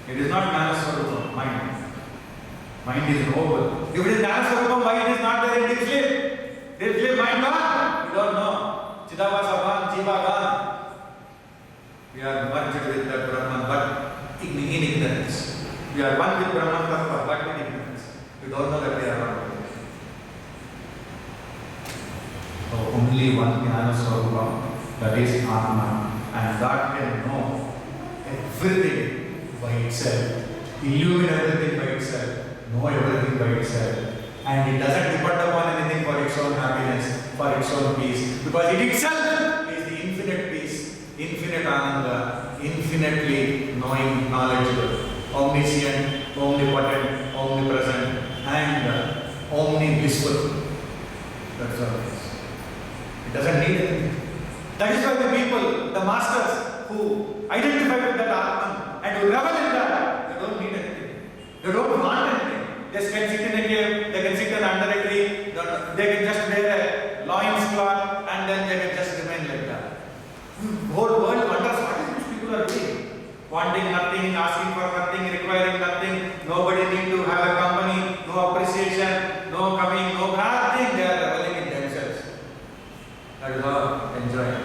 It is not Jnana Swarupam, mind. Mind is noble. If it is Jnana Swarupam, why it is not there in deep sleep? Deep sleep, mind gone? We don't know. Chidavasa gone, Jiva gone. We are merged with that Brahman, but in ignorance. We are one with Brahman Tattva, but in ignorance. We don't know that we are one. So only one Jnana Swarupam, that is Atma, and that can know everything by itself, illumine everything by itself, know everything by itself, and it doesn't depend upon anything for its own happiness, for its own peace, because it itself is the infinite peace, infinite Ananda, infinitely knowing, knowledgeable, omniscient, omnipotent, omnipresent, and omni-blissful. That's all it is. It doesn't need anything. That is why the people, the masters who identify with that Atman and who revel in that, they don't need anything. They don't want anything. They can sit in a cave, they can sit under a tree, they can just wear a loins cloth and then they can just remain like that. The whole world wonders what these people are doing. Wanting nothing, asking for nothing, requiring nothing, nobody need to have a company, no appreciation, no coming, no nothing, they are reveling in themselves. That is all enjoying.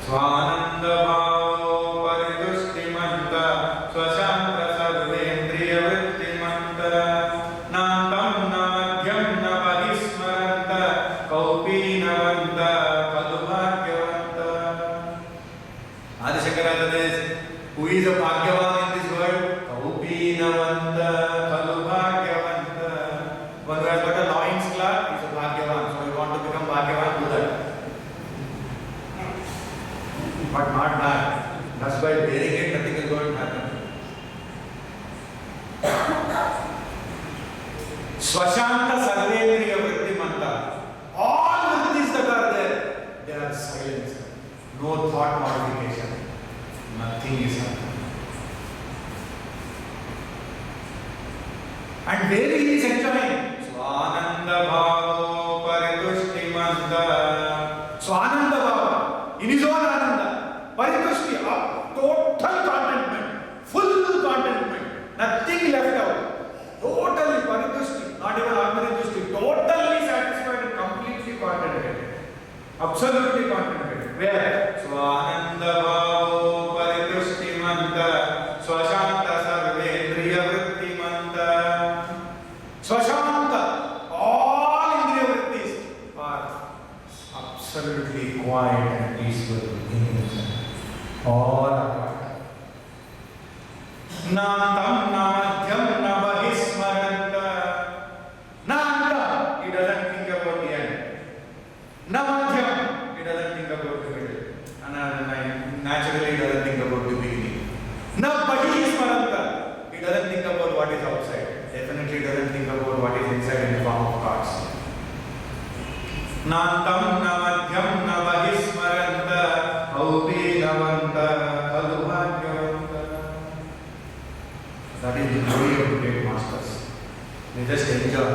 Swananda bhavo paritushtimanta swashanta sarvendriya vrittimanta nantam namadhyam navahismaranta kaupinavanta kalubhagyavanta. Adi Shankaracharya says, who is a bhagyavan in this world? Kaupinavanta kalubhagyavanta. One who has got a loins cloth is a bhagyavan. So you want to become bhagyavan, do that. But not that. That's why wearing it, nothing is going to happen. Swashanta sarvendriya vrittimanta. All vrittis that are there, they are silent. No thought modification. Nothing is happening. And where he is enjoying? Swananda bhavo paritushtimanta. Swananda bhava. In his own ananda. Paritushti, total contentment, full contentment, nothing left out. Totally paritushti, not even atmaritushti, totally satisfied and completely contented. Absolutely contented. Where? Swananda bhavo paritushtimanta, swashanta sarvendriya vrittimanta. Swashanta, all indriya vrittis are absolutely quiet and peaceful in himself. All apart. Nantam namadhyam navahismaranta. Nanta, he doesn't think about the end. Namadhyam, he doesn't think about the middle. And naturally, he doesn't think about the beginning. Navahismaranta, he doesn't think about what is outside. Definitely doesn't think about what is inside in the form of cards. Nantam namadhyam navahismaranta aupinavanta kalubhagyavanta. That is the glory of the great masters. They just enjoy.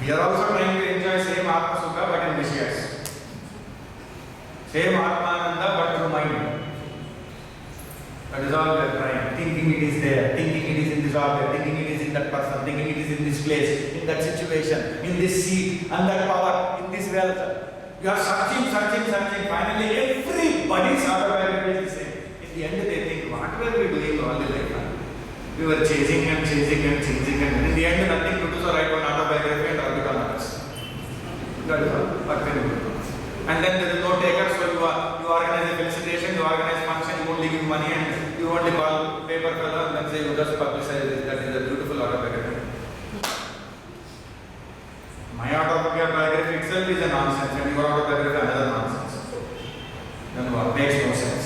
We are also trying to enjoy same Atma Sukha but in Vishayas. Same Atmananda but through mind. That is all we are trying. Thinking it is there, thinking it is in this object, thinking it is in that person, thinking it is in this place, in that situation, in this seat, and that power, in this wealth. You are searching. Finally, everybody's autobiography is the same. In the end, they think, what were we doing all the life? We were chasing and in the end, nothing to do, so write one autobiography and orbit on others. That is all. What can you do? And then there is no taker, so you organize a felicitation, you organize function, you only give money and you only call paper fellow and then say you just publicize this. That is a beautiful autobiography. autobiography itself is a nonsense, and your autobiography another nonsense. Then what? Makes no sense.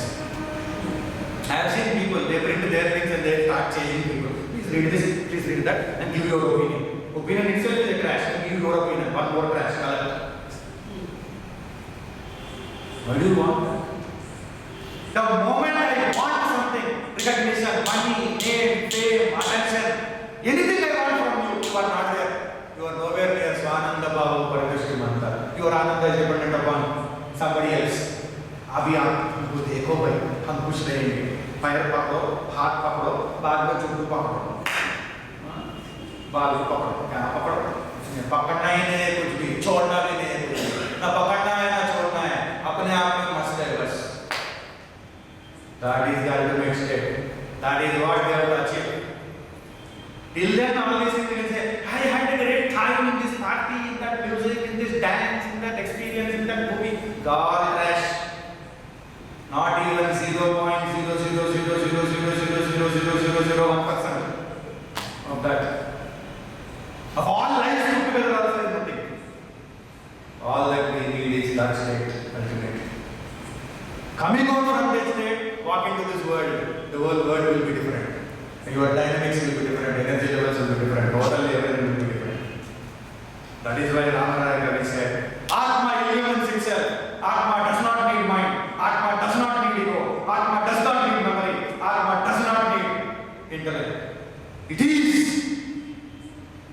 I have seen people, they print their things and they start changing people. Please read this, please read that, and give your opinion. Opinion itself is a trash, and give your opinion. One more trash color. What do you want? The moment I want something, recognition, money, name, fame, attention, anything I want from you, you are not there. You are nowhere near Swananda Babu Parameshwar. Your Ananda is dependent upon somebody else. अभी आप इनको देखो भाई, हम कुछ रहेंगे. पैर पकड़ो, हाथ पकड़ो, बाद में चुप्पू पकड़ो, बाल पकड़ो, क्या पकड़ो? पकड़ना ही नहीं है कुछ भी, छोड़ना भी नहीं है कुछ भी. ना पकड़ना है ना छोड़ना है, अपने आप में मस्त है बस. That is the ultimate state. That is what they have achieved. Till then, all these things will say, I had a great time in this party, in that music, in this dance, in that experience, in that movie. God crash. Not even 0.0000000000001% of that. Of all lives put together also is nothing. All that we need is that state, ultimate. Coming out from that state, walk into this world, the whole world will be different. Your dynamics will be different, energy levels will be different, totally everything will be different. That is why Ramaraya Kavi said, Atma illumines itself. Atma does not need mind. Atma does not need ego. Atma does not need memory. Atma does not need intellect. It is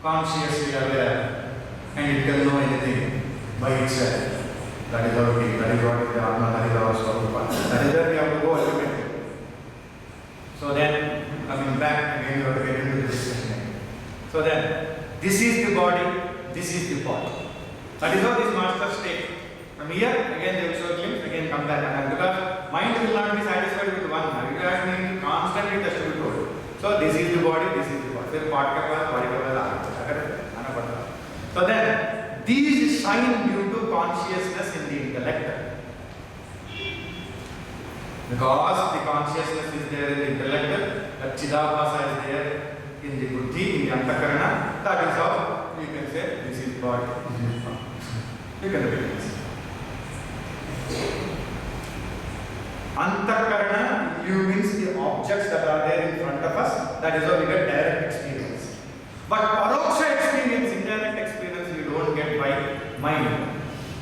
consciously aware and it can know anything by itself. That is our key. That is what is the Atma, that is our Swarupa. That is where we have to go ultimately. So then, coming back again, we have to get into the discussion. So then, this is the body, this is the body. That is how this master state. From here, again they will show glimpse, again come back. And because mind will not be satisfied with one. It has been constantly has to be told. So this is the body, this is the body. Then part ke baad body ke baad aana padta. So then, these shine due to consciousness in the intellect. Because the consciousness is there in the intellect, the Chidabhasa is there in the buddhi, in the antakarana. That is how you can say this is body, this is body. You can repeat this. Antakarana illumines the objects that are there in front of us. That is how we get direct experience. But paroksha experience, indirect experience, we don't get by mind.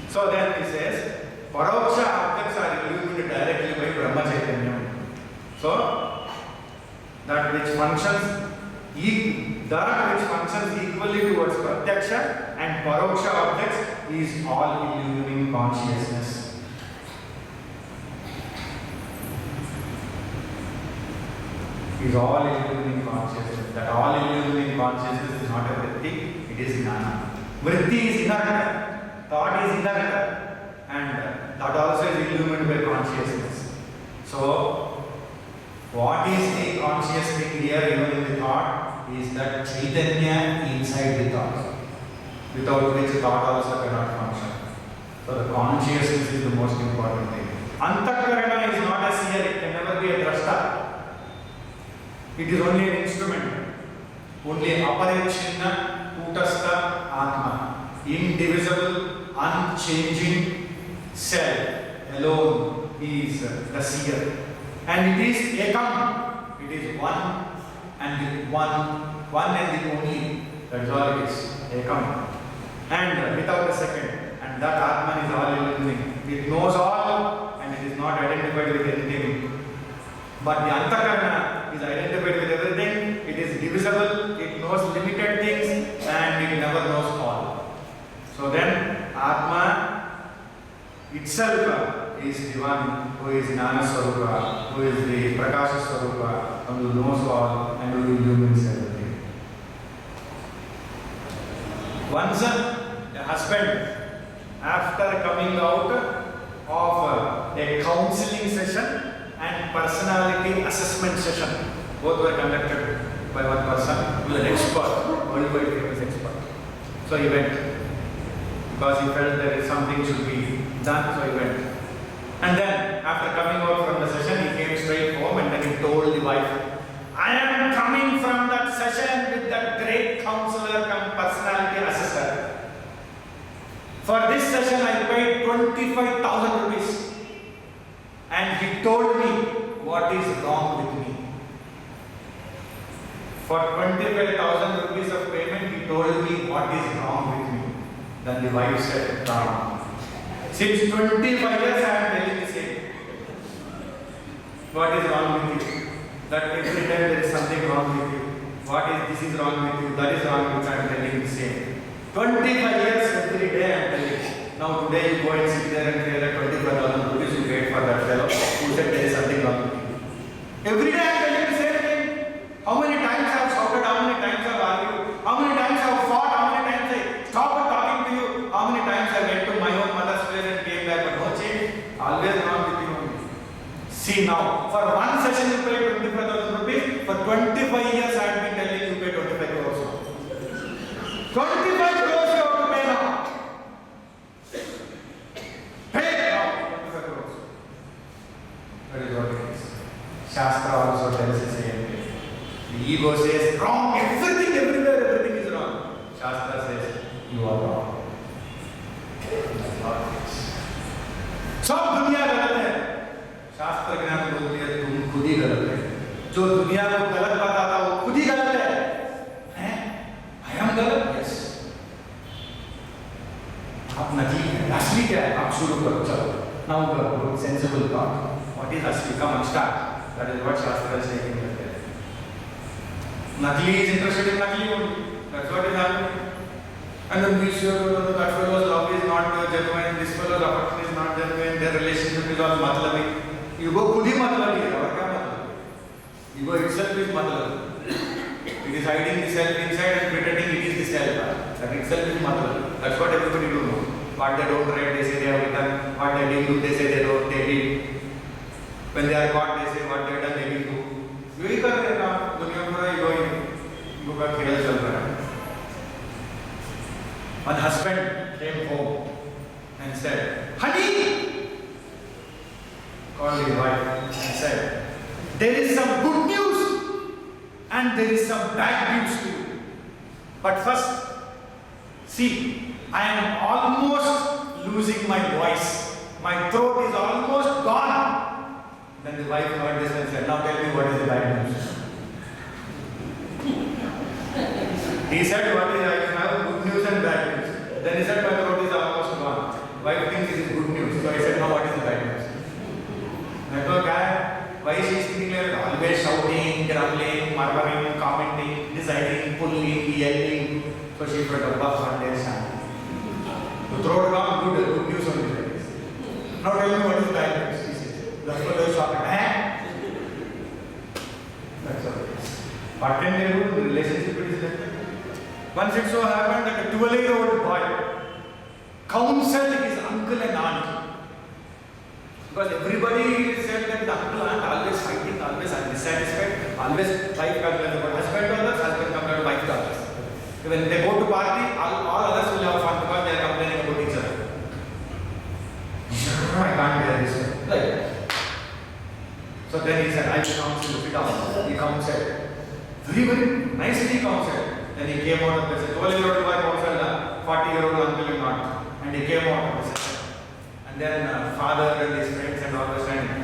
So then he says, paroksha objects are illuminated directly by Brahma Chaitanya. So, that which functions equally towards pratyaksha and paroksha objects is all illumining consciousness. Is all illumining consciousness. That all illumining consciousness is not a vritti, it is jnana. Vritti is inert, thought is inert, and that also is illumined by consciousness. So, what is the conscious thing here, even in the thought, is that Chaitanya inside the thought, without which thought also cannot function. So, the consciousness is the most important thing. Antakarana is not a seer, it can never be a drashta. It is only an instrument. Only aparichinna, kutastha, atma. Indivisible, unchanging self alone is the seer. And it is ekam. It is one and the one and the only. That is all it is. Ekam. And without a second. And that Atman is all illuminating. It knows all and it is not identified with anything. But the Antakarana is identified with everything. It is divisible. It knows limited things and it never knows all. So then Atma itself is the one who is Jnana Swarupa, who is the Prakasha Swarupa, and who knows all and who illumines everything. Once a husband, after coming out of a counseling session and personality assessment session, both were conducted by one person who is an expert, worldwide famous expert. So he went. Because he felt that something should be done, so he went. And then, after coming out from the session, he came straight home and then he told the wife, I am coming from that session with that great counselor come personality assessor. 25,000 rupees. And he told me what is wrong with me. For 25,000 rupees of payment, he told me what is wrong with me. Then the wife said, Ram, since 25 years I am telling the same. What is wrong with you? That every time there is something wrong with you. What is this is wrong with you? That is wrong with you. I am telling the same. 25 years every day I am telling. Now today you go and sit there and pay that 25,000 rupees you paid for that fellow who said there is something wrong with you. Every day I am telling the same thing. How many times I have shouted? How many times I have argued? How many times I have fought? How many times I stopped talking to you? How many times I went to my own mother's place and came back? But no change. Always wrong with you. See now, for one session you pay 25,000 rupees. For 25 years I have been telling you pay 25 crores. 25 crores you have to pay now. Pay now 25 crores. That is what it is. Shastra also tells the same thing. The ego says wrong, everything, everywhere, everything is wrong. Shastra says you are wrong. That's what it is. सब दुनिया गलत है. शास्त्र ज्ञान बोलती है तुम खुद ही गलत है. जो दुनिया को गलत बताता वो खुद ही गलत है. हैं? I am गलत? Yes. आप नकली हैं. असली क्या है? आप शुरू करो. चलो. Now go. Sensible thought. What is असली? Come on, start. That is what Shastra is saying. Nakli is interested in Nakli only. That's what is happening. And then we sure that fellow's love is not genuine, this fellow's affection is not genuine, their relationship is all matlabi. Ego khud hi matlabi hai. Aur kya matlabi? Ego itself is matlabi. It is hiding the self inside and pretending it is the self. That itself is matlabi. That's what everybody do know. What they don't write, they say they have written. What they didn't do, they say they don't, they did. When they are caught, they say what they done, they didn't do. यही कर रहे हैं काम. दुनिया पूरा ego का खेल चल रहा है. One husband came home and said, "Honey," called his wife and said, "There is some good news and there is some bad news too. But first, see, I am almost losing my voice. My throat is almost gone." Then the wife heard this and said, "Now tell me what is the bad news." He said, "What is I have good news and bad news." Then he said, "My throat is almost gone." Wife thinks this is good news. So I said, "Now what is the bad news?" I told guy, why is she speaking like always shouting, grumbling, murmuring, commenting, deciding, pulling, yelling? So she felt a buff one day and the throat gone, good news only. Now tell me what is bad news. He says, that's what I was talking. That's all it is. What can they do in the relationship? It is like that. Once it so happened that a 12-year-old boy counseled his uncle and aunt. Because everybody said that the uncle and aunt always fighting, always dissatisfied, always wife comes to husband to others, husband comes to wife to others. When they go to party, all others will have fun because they are complaining about each other. I can't bear this. Like that. So then he said, "I will counsel you, sit down." He counseled. Very, very nicely counseled. Then he came out of the session. 12-year-old boy counseled a 40-year-old uncle and aunt. And he came out of the session. And then father and his friends and all were standing.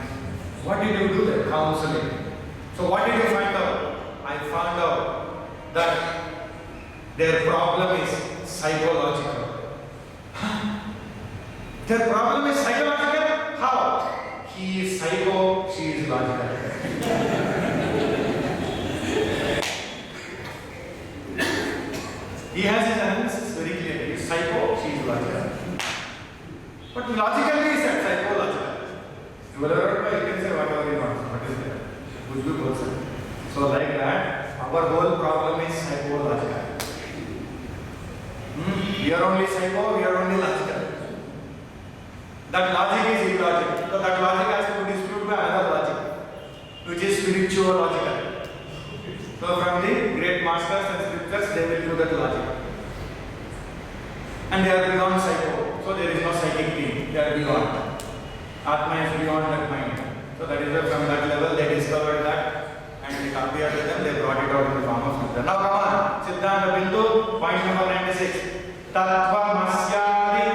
What did you do there? Counseling. So what did you find out? I found out that their problem is psychological. Their problem is psychological? How? He is psycho, she is logical. He has his analysis very clearly. He is psycho, she is logical. But logically he said psychological. You can say whatever you want. What is there? Would you person? So like that, our whole problem is psychological. We are only psycho, we are only logical. That logic is illogical. So that logic has to be disputed by another logic, which is spiritual logical. So from the great masters and scriptures, they will do that logic. And they are beyond psycho. So there is no psychic being. They are beyond. Atma is beyond that mind. So that is why from that level they discovered that and it appeared to them, they brought it out in the form of Sidhantha. Now come on. Sidhantha Bindu, point number 96. Tattva Masyadi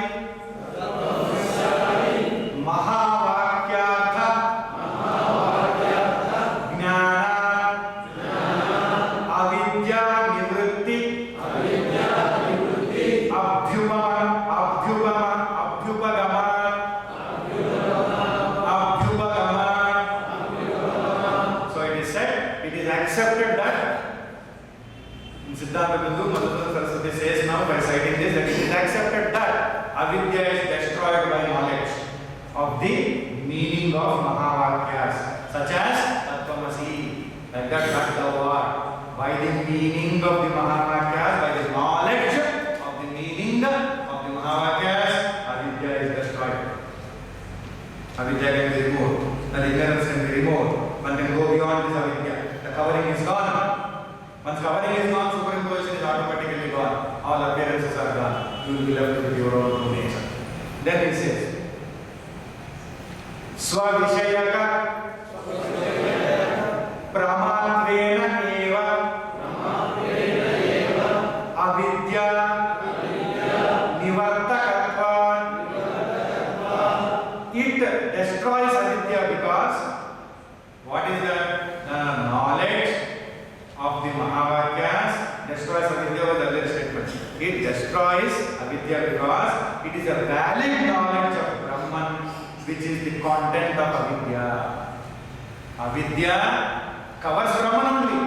avidya is destroyed by knowledge of the meaning of Mahavakyas, such as Tattvamasi, like that thou art. By the meaning of the Mahavakyas, by the knowledge of the meaning of the Mahavakyas, avidya is destroyed. Avidya can be removed. The ignorance can be removed. One can go beyond this avidya. The covering is gone. Once covering is gone, superimposition is automatically gone. All appearances are gone. You will be left with your own true nature. Then he says, Svavishayaka Brahmatvena eva avidya nivartakatva. It destroys avidya because what is the knowledge of the Mahavakyas destroys avidya was the earlier statement. It destroys avidya because it is a valid knowledge of Brahman, which is the content of avidya. Avidya covers Brahman only.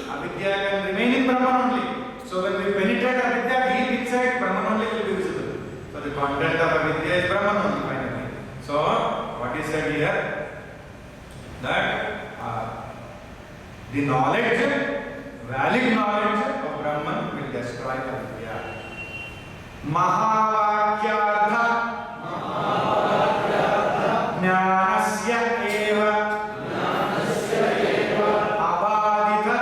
Avidya can remain in Brahman only. So when we penetrate avidya, deep inside, Brahman only will be visible. So the content of avidya is Brahman only finally. So what is said here? That the knowledge, valid knowledge of Brahman will destroy avidya. Mahavakyartha Jnanasya eva abadita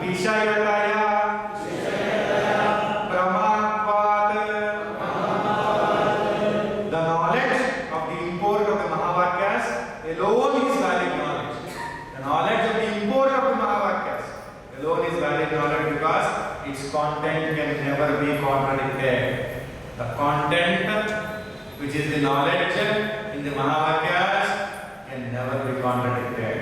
vishayataya brahmatvat. The knowledge of the import of the Mahavakyas alone is valid knowledge. The knowledge of the import of the Mahavakyas alone is valid knowledge because its content can never be contradicted. The content, which is the knowledge in the Mahavakyas, can never be contradicted.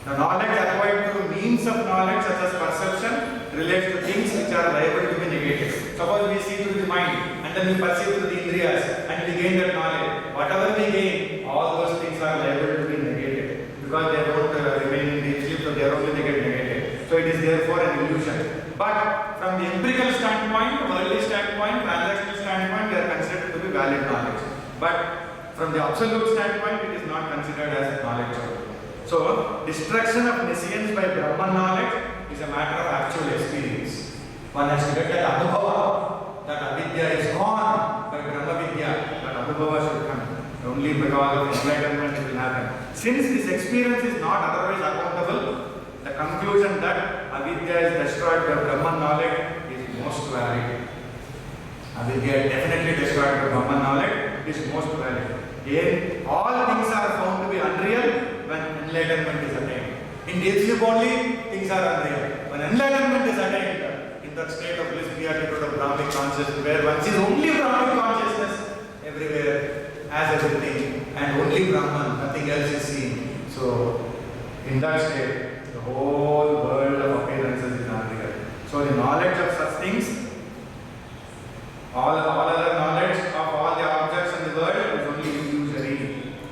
The knowledge acquired through means of knowledge, such as perception, relates to things which are liable to be negated. Suppose we see through the mind and then we perceive through the indriyas and we gain that knowledge. Whatever we gain, all those things are liable to be negated because they don't remain in deep sleep, so they are only negated. So it is therefore an illusion. But from the empirical standpoint, worldly standpoint, transactional standpoint, they are considered to be valid knowledge. But from the absolute standpoint, it is not considered as knowledge. So, destruction of nescience by Brahman knowledge is a matter of actual experience. One has to get that anubhava, that avidya is gone by Brahma Vidya, that anubhava should come. Only because of enlightenment it will happen. Since this experience is not otherwise accountable, the conclusion that avidya is destroyed by Brahman knowledge is most valid. Avidya definitely destroyed by Brahman knowledge is most valid. Here, all things are found to be unreal when enlightenment is attained. In deep sleep only, things are unreal. When enlightenment is attained, in that state of bliss, beatitude of Brahmic consciousness, where one sees only Brahmic consciousness everywhere, as everything, and only Brahman, nothing else is seen. So, in that state, the whole world of appearances is unreal. So, the knowledge of such things, all other knowledge of all the objects in the world is only illusory.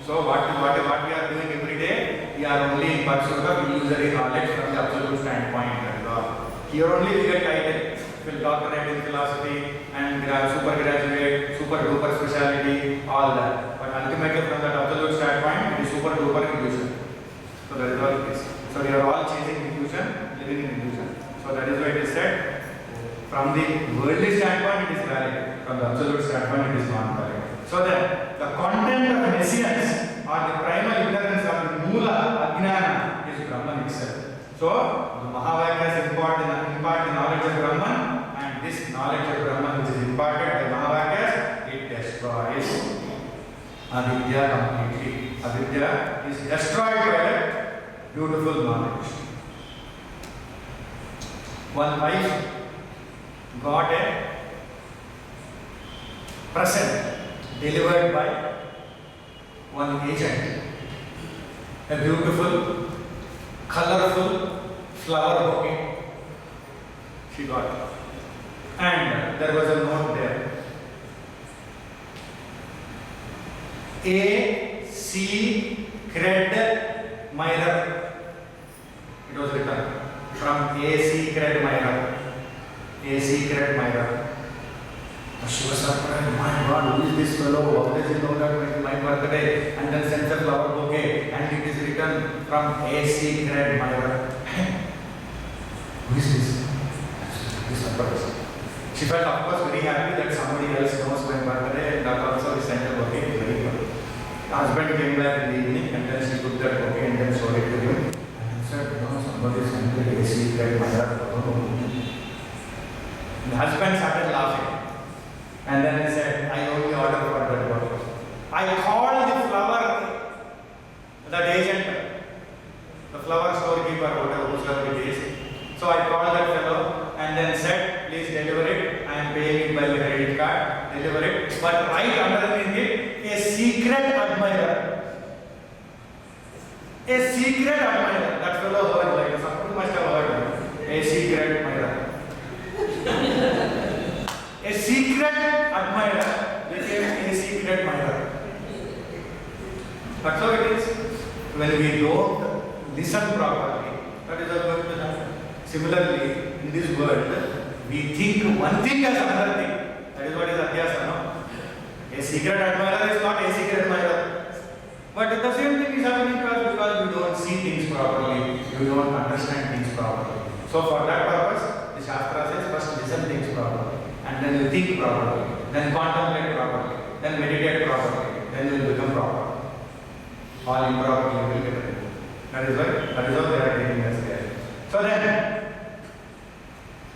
So, what we are doing every day, we are only in pursuit of illusory knowledge from the absolute standpoint. Here only we get title, will doctorate in philosophy and super graduate, super duper speciality, all that. But ultimately from that absolute standpoint, it is super duper illusion. So that is all it is. So we are all chasing illusion, living in illusion. So that is why it is said, from the worldly standpoint it is valid, from the absolute standpoint it is not valid. So that the content of nescience or the primal ignorance of the Mula Ajnana is Brahman itself. So the Mahavakyas impart the knowledge of Brahman, and this knowledge of Brahman which is imparted by Mahavakyas, it destroys avidya completely. Avidya is destroyed by that beautiful knowledge. One wife got a present delivered by one agent. A beautiful, colorful flower bouquet she got. And there was a note there. A secret mirror. It was written from A secret mirror. A secret mirror. She was surprised, my God, who is this fellow? How does he know that it is my birthday? And then sends a flower bouquet and it is written from a secret Myra. Who is this? This surprise. She felt, of course, very happy that somebody else knows my birthday and that also is sent a bouquet. Very good. The husband came back in the evening and then she took that bouquet and then showed it to him. And he said, no, somebody sent a secret Myra. The husband started laughing. And then he said, I only ordered for that bottle. I called the flower, that agent, the flower storekeeper, whoever it is. So I called that fellow and then said, please deliver it. I am paying it by the credit card. Deliver it. But right underneath it, a secret admirer. A secret admirer. That fellow heard, like somebody must have heard. A secret admirer. A secret admirer became a secret admirer. That's how it is. When we don't listen properly, that is going to happen. Similarly, in this world, we think one thing as another thing. That is what is Adhyasa, no? A secret admirer is not a secret admirer. But the same thing is happening to us because we don't see things properly, we don't understand things properly. So for that purpose, the Shastra says first listen things properly. And then you think properly, then contemplate properly, then meditate properly, then you will become proper. All improperly you will get it. That is how they are taking us there. So then,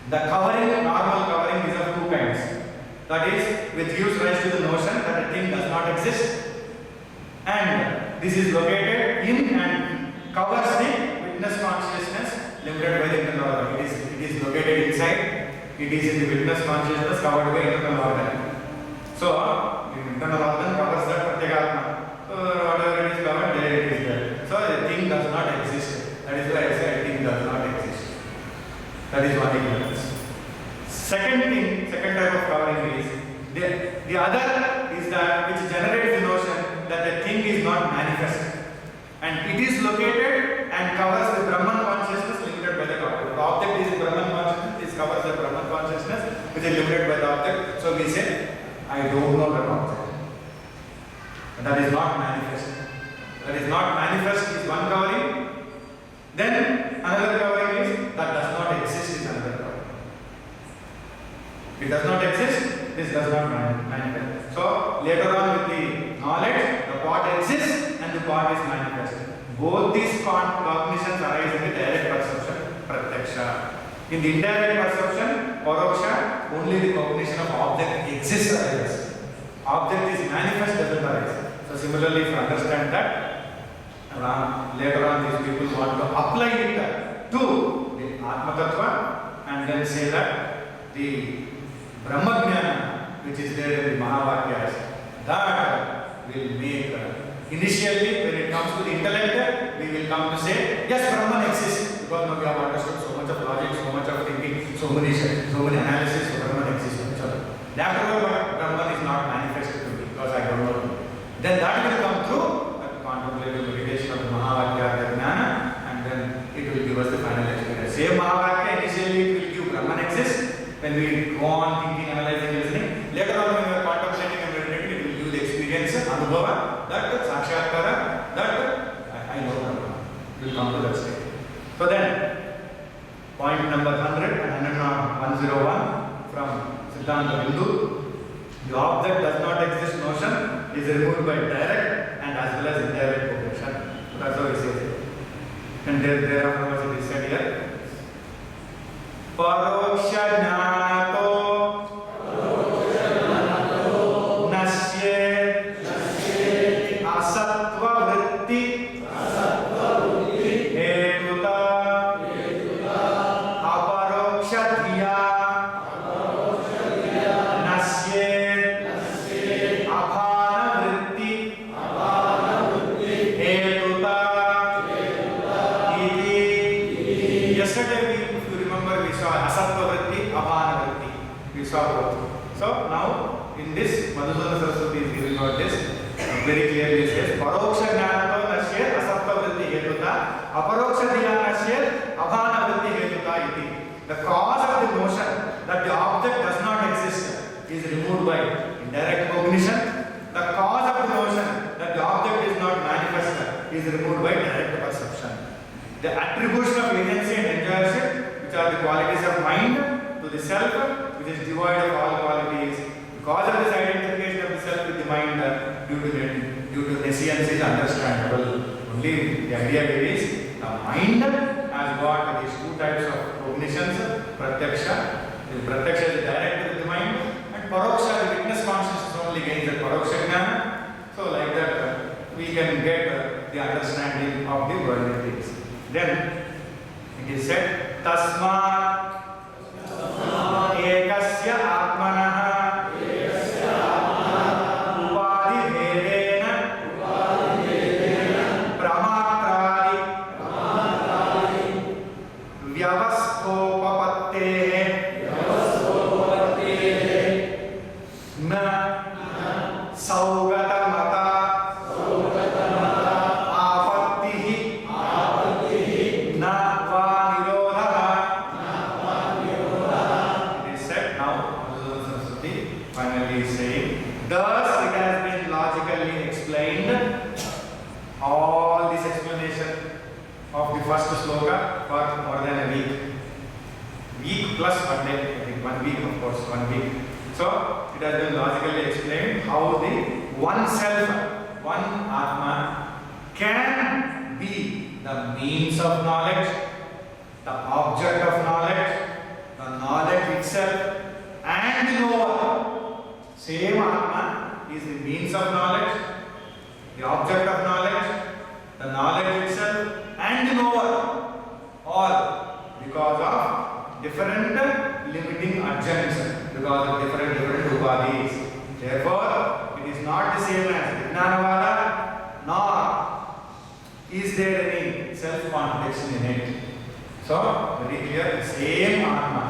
the covering, normal covering is of two kinds. That is, which gives rise to the notion that a thing does not exist. And this is located in and covers the witness consciousness limited by the internal organ. It is located inside. It is in the witness consciousness covered by internal organ. So, the internal organ covers that Pratyagatma. So, whatever it is covered, there it is there. So, the thing does not exist. That is why I say thing does not exist. That is one ignorance. Second type of covering is, the other is that which generates the notion that the thing is not manifest. And it is located and covers the Brahman consciousness limited by the object. The object is Brahman consciousness, it covers the Brahman consciousness which is limited by the object. So we say, I don't know that object. That is not manifest. That is not manifest is one covering. Then another covering is that does not exist is another covering. It does not exist, this does not manifest. So later on with the knowledge, the pot exists and the pot is manifest. Both these cognitions arise in the direct perception, pratyaksha. In the indirect perception, paroksha, only the cognition of object exists arises. Object is manifest, doesn't arise. So similarly, if you understand that, later on these people want to apply it to the Atma Tattva and then say that the Brahma Jnana, which is there in the Mahavakyas, that will make initially when it comes to the intellect, we will come to say, yes, Brahman exists, because now we have understood so much of logic, so much of thinking, so many analysis, so Brahman exists. Afterward, Brahman is not manifested to me because I don't know. Then that will come through that contemplative meditation of the Mahavakya, the Jnana, and then it will give us the final experience. Same Mahavakya, initially it will give Brahman exists. When we go on thinking, analyzing, listening, later on when we are contemplating and meditating, it will give the experience, Anubhava, that Sakshatkara, that I know Brahman. We will come to that state. So then, point number 100 and 101 from Sidhantha Bindu. The object does not exist notion is removed by direct and as well as indirect cognition. So that's how he says it. And thereafter what it is said here. Paroksha jnanato nasye asattva vritti hetuta aparoksha dhiya nasye abhana vritti hetuta iti. Yesterday if you remember we saw asattva vritti, abhana vritti. We saw both. So now in this Madhusudana Saraswati is giving out this very clearly says paroksha jnanato nasya asattva vritti hetuta aparoksha dhiya nasya abhana vritti hetuta iti. The cause of the notion that the object does not exist is removed removed by indirect cognition. The cause of the notion that the object is not manifest is removed by direct perception. The attribution of agency and enjoyership, which are the qualities of mind, to the self, which is devoid of all qualities. The cause of this identification of the self with the mind due to nescience is understandable. Only the idea is the mind has got these two types of cognitions, pratyaksha. The pratyaksha is direct with the mind, and paroksha, the witness consciousness only gains the paroksha jnana. So like that we can get the understanding of the world it is. Then it is said, tasma ekasya atmanah first sloka for more than a week plus 1 day, I think 1 week, of course, 1 week. So it has been logically explained how the one self, one Atma can be the means of knowledge, the object of knowledge, the knowledge itself, and the knower. Same Atma is the means of knowledge, the object of knowledge, the knowledge itself, and the knower, all because of different limiting adjuncts, because of different upadhis. Therefore, it is not the same as Vijnanavada, nor is there any self-contradiction in it. So, very clear, the same Atma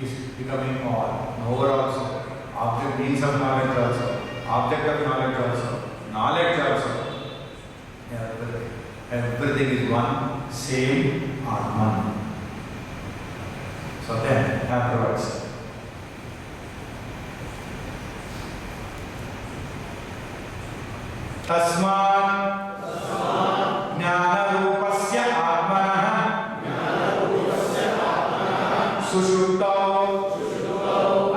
is becoming all, knower also, object, means of knowledge also, object of knowledge also, knowledge also. Everything is one, same Atman. So then, afterwards, Tasman Jnana Rupasya Atmanah Sushuptau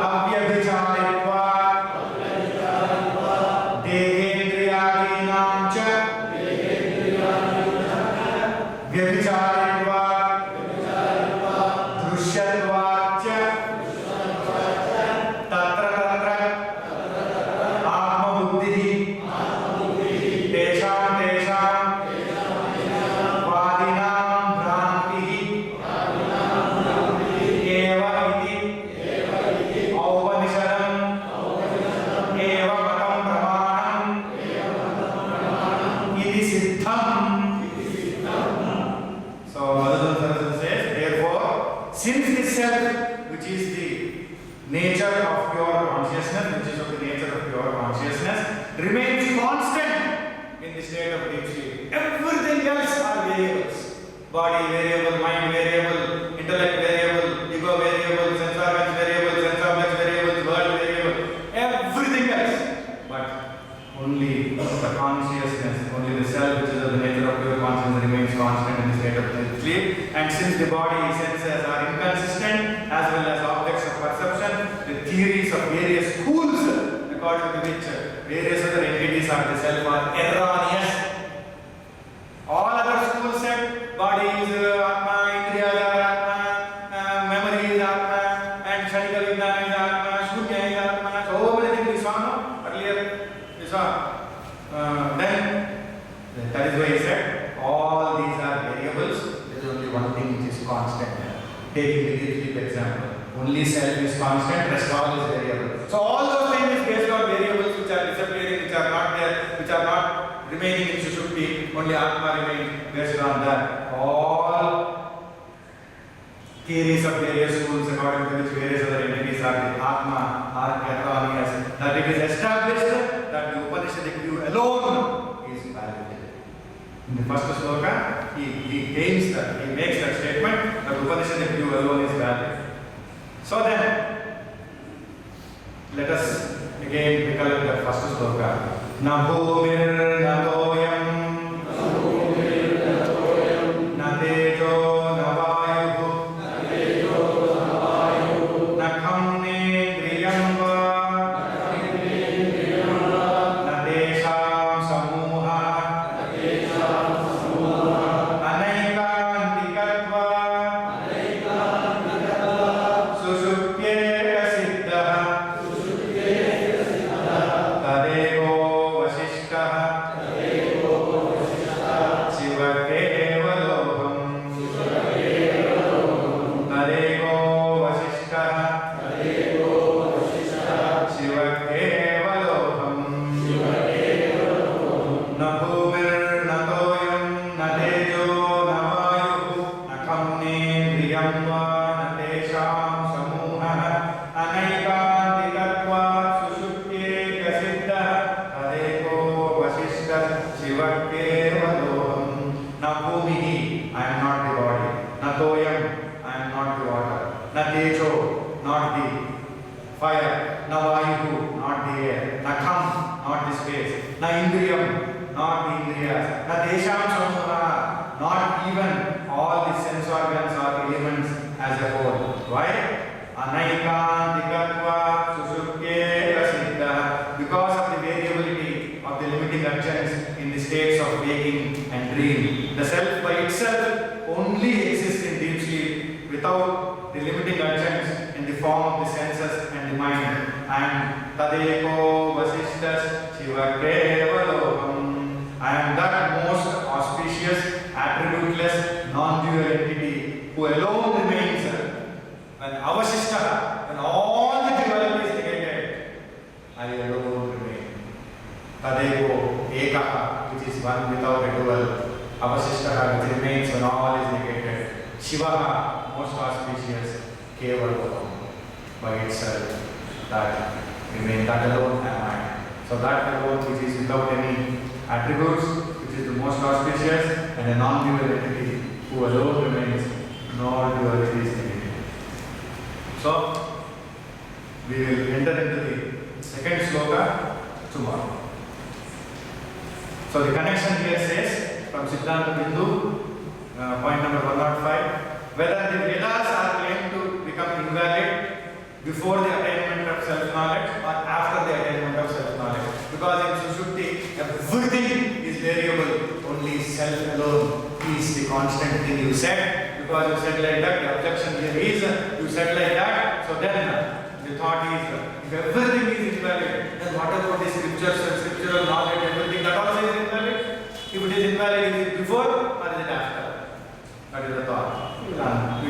Avyabhicharitva Dehendriyadinam cha Vyabhicharitva Drushyatvacha Tatra Tatra Atma Buddhi Tesham Vadinam Bhranti Eva iti Aupanishadam Eva Patam Brahmanam Iti Sidham. So Madhusudana says, therefore, since this self, which is the nature of pure consciousness, which is of the nature of pure consciousness, remains constant in the state of deep sleep. Everything else are variables. Body variable, mind variable, intellect variable, ego variable, sense organs variable, sense objects variable, world variable, everything else. But only the consciousness, only the self, which is of the nature of pure consciousness, remains constant in the state of deep sleep. And since the body senses are inconsistent as well as objects of perception, the theories of various schools according to which various other entities are the self are erroneous. All other schools said body is Atma, Indriyas are Atma, memory is Atma, and Shanika Vijnana is Atma, Shunya is Atma. So many things we saw now earlier. We saw. Then that is why he said all these are variables. There is only one thing which is constant. Taking the deep sleep example, only self is constant, rest all is variable. So all those things is based on variables which are disappearing, which are not there, which are not remaining in Sushupti. Only Atma remains based on that. All theories of various schools according to which various other entities are the Atma are erroneous. That it is established that the Upanishadic view alone is valid. In the first sloka, he makes that statement that Upanishadic view alone is valid. So then, let us again recollect the first sloka. Na bhumir na doyam, na tejo na vayu, na kham nedriyam va, na desham samuha, anaikantikatva, susupyeka siddha, tadevo vasishtaha, shivakevaloham, tadevo vasishtaha, shivakevaloham. Na bhumir na toyam na tejo na vayu na kham nedriyam va na tesham samuha anaikantikatva susupyeka siddha tadevo vasishta shivakevaloham. Na bhumihi, I am not the body. Na toyam, I am not the water. Na tejo, not the fire. Na vayu, not the air. Na kham, not the space. Na indriyam, not the indriyas. Na desham samuha, not even all the sense organs or elements as a whole. Why? Anaikantikatva susupyeka siddha. Because of the variability of the limiting actions in the states of waking and dream. The self by itself only exists in deep sleep without the limiting actions in the form of the senses and the mind. And tadeko vasishtas shivakevaloham. I am that most auspicious, attributeless, non-dual entity who alone remains. When avashishta, when all the duality is negated, I alone remain. Tadeko ekaha, which is one without a dual. Avashishta, which remains when all is negated. Shivaha, most auspicious, kevaloham, by itself. That remains, that alone am I. So that alone which is without any attributes, which is the most auspicious and a non-dual entity who alone remains, nor duality is negated. So we will enter into the second sloka tomorrow. So the connection here says from Sidhantha Bindu, point number 105, whether the Vedas are claimed to become invalid before the attainment of self-knowledge or after the attainment of self-knowledge. Because in Sushupti, everything is variable, only self alone is the constant thing you said. Because you said like that, the objection here is, you said like that, so then the thought is, if everything is invalid, then what about the scriptures and scriptural knowledge, everything, that also is invalid? If it is invalid, is it before or is it after? That is the thought. We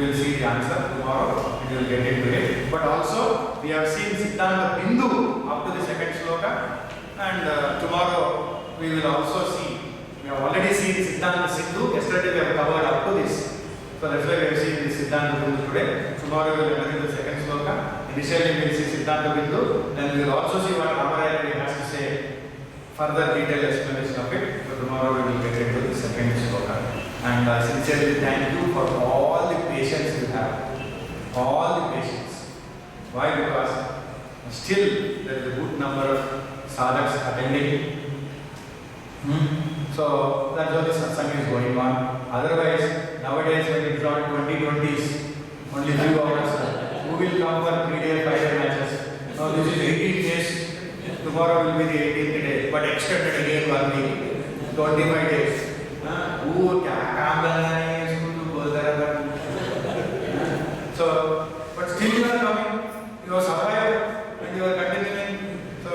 will see the answer tomorrow, we will get into it. But also, we have seen Siddhanta Bindu up to the second sloka, and tomorrow we will also see, we have already seen Siddhanta Sindhu, yesterday we have covered up to this. So that's why we have seen this Siddhanta Bindu today. Tomorrow we will enter into the second sloka. Initially we will see Siddhanta Bindu, then we will also see what Ramaraya has to say, further detailed explanation of it. So tomorrow we will get into the second sloka. And I sincerely thank you for all the patience you have. All the patience. Why? Because still there is a good number of sadhaks attending. So that's why the satsang is going on. Otherwise, nowadays when it's not 2020s, only few hours, who will come for 3-day, 5-day matches? Now this is 18 days, tomorrow will be the 18th day, but extended again 1 week, 25 days. So, but still you are coming, you are survived and you are continuing. So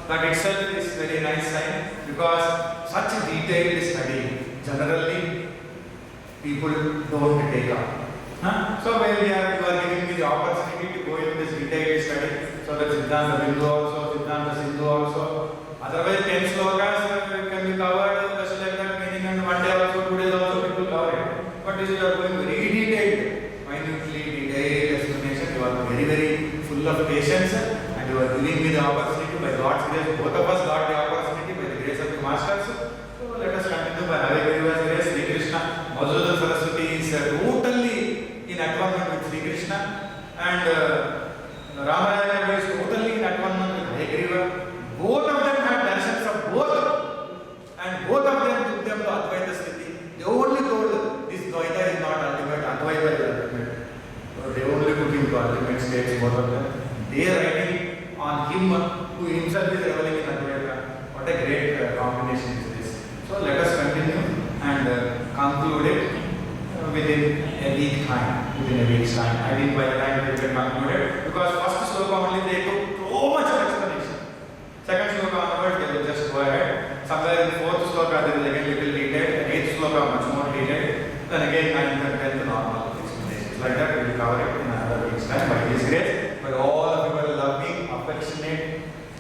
that itself is very nice sign, because such a detailed study generally people don't take up. So when you are giving me the opportunity to go into this detailed study, so that Siddhanta Bindu also, Siddhanta Sindhu also, otherwise 10 slokas can be covered, just like that, meaning and 1 day also, 2 days also people cover it. But this is going very detailed, minutely detailed explanation. You are very, very full of patience, and you are giving me the opportunity by God's grace. Both of us got the opportunity by the grace of the masters. So let us continue by Hare Krishna's grace. Sri Krishna, Madhusudana Saraswati is totally in advancement with Sri Krishna, and Ramaraya is totally in advancement with Hare himself is reveling in Advaita. What a great combination is this. So let us continue and conclude it within a week's time. I think by the time we can conclude it, because first sloka only they took so much of explanation. Second sloka onwards they will just go ahead. Somewhere in fourth sloka they will again little detailed. Eighth sloka much more detailed. Then again ninth and 10th normal explanations. Like that we will cover it in another week's time by His grace. By all of your loving, affectionate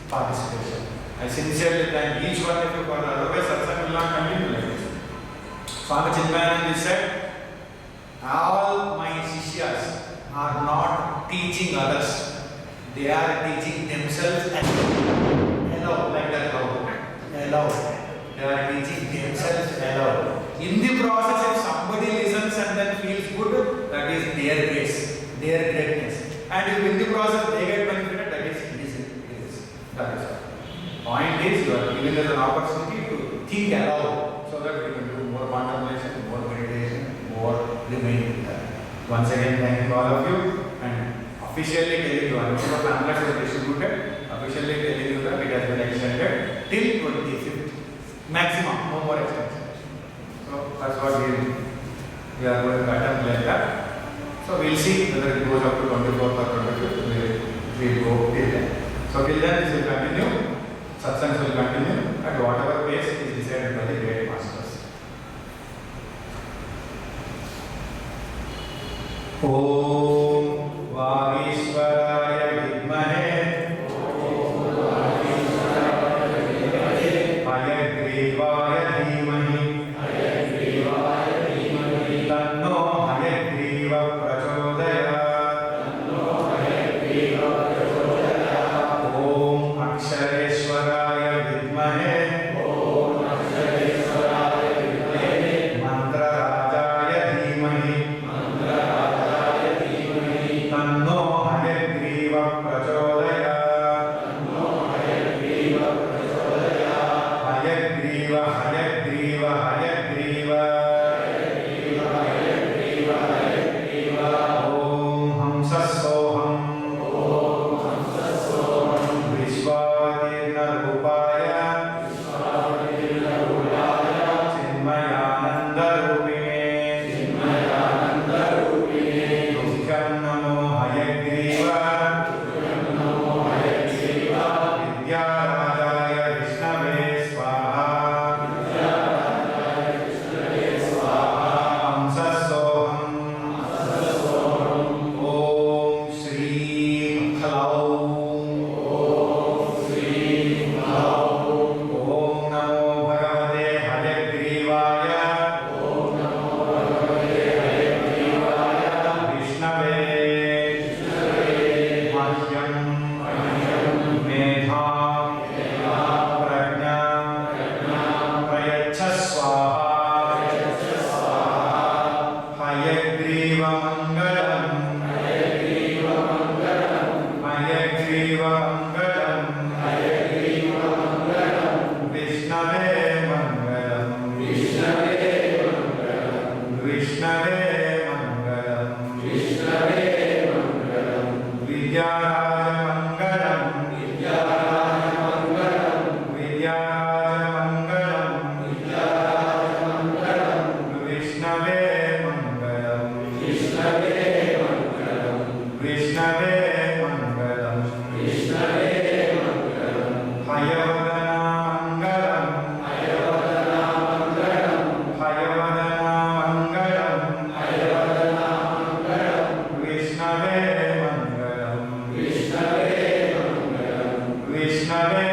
participation. I sincerely thank each one of you for that. Otherwise satsang will not continue like this. Swami Chidatmanandha said, all my shishyas are not teaching others. They are teaching themselves and alone, like that alone. They are teaching themselves alone. In the process, if somebody listens and then feels good, that is their grace, their greatness. And if in the process they get benefited, that is his. That is all. Point is, you are given us an opportunity to think aloud so that we can do more contemplation, more meditation, more remaining. Once again, thank you all of you, and officially telling you, I'm sure pamphlets were distributed, officially telling you that it has been extended till 25th. Maximum, no more extension. So that's what we are going to attempt like that. So we'll see whether it goes up to 24th or 25th. We'll go till then. So till then, this will continue. Satsangs will continue at whatever pace is decided by the great masters. Om Vagishwaraya Vidmahe Hayagrivaya Dhimahi Tanno Hayagriva Prachodayat Om Akshareshwaraya Vidmahe Mantra Rajaya Dhimahi Tanno Hayagriva Prachodayat Hayagriva Om Hamsasoham Vishwadirna Rupaya Chinmayananda Rupine Tukyam Namo Hayagriva Vidyarajaya Vishnave Swaha Hamsasoham Om Shri Khalau Om Namo Bhagavate Hayagrivaya Vishnave Mahyam Medha Prajna Prayachha Swaha Hayagriva Mangalam Hayagriva Mangalam Vishnave Mangalam Vishnave Mangalam Vidyaraja Mangalam Vidyaraja Mangalam Vishnave Mangalam Vishnave Mangalam Hayavadana Mangalam Hayavadana Mangalam Vishnave Mangalam Vishnave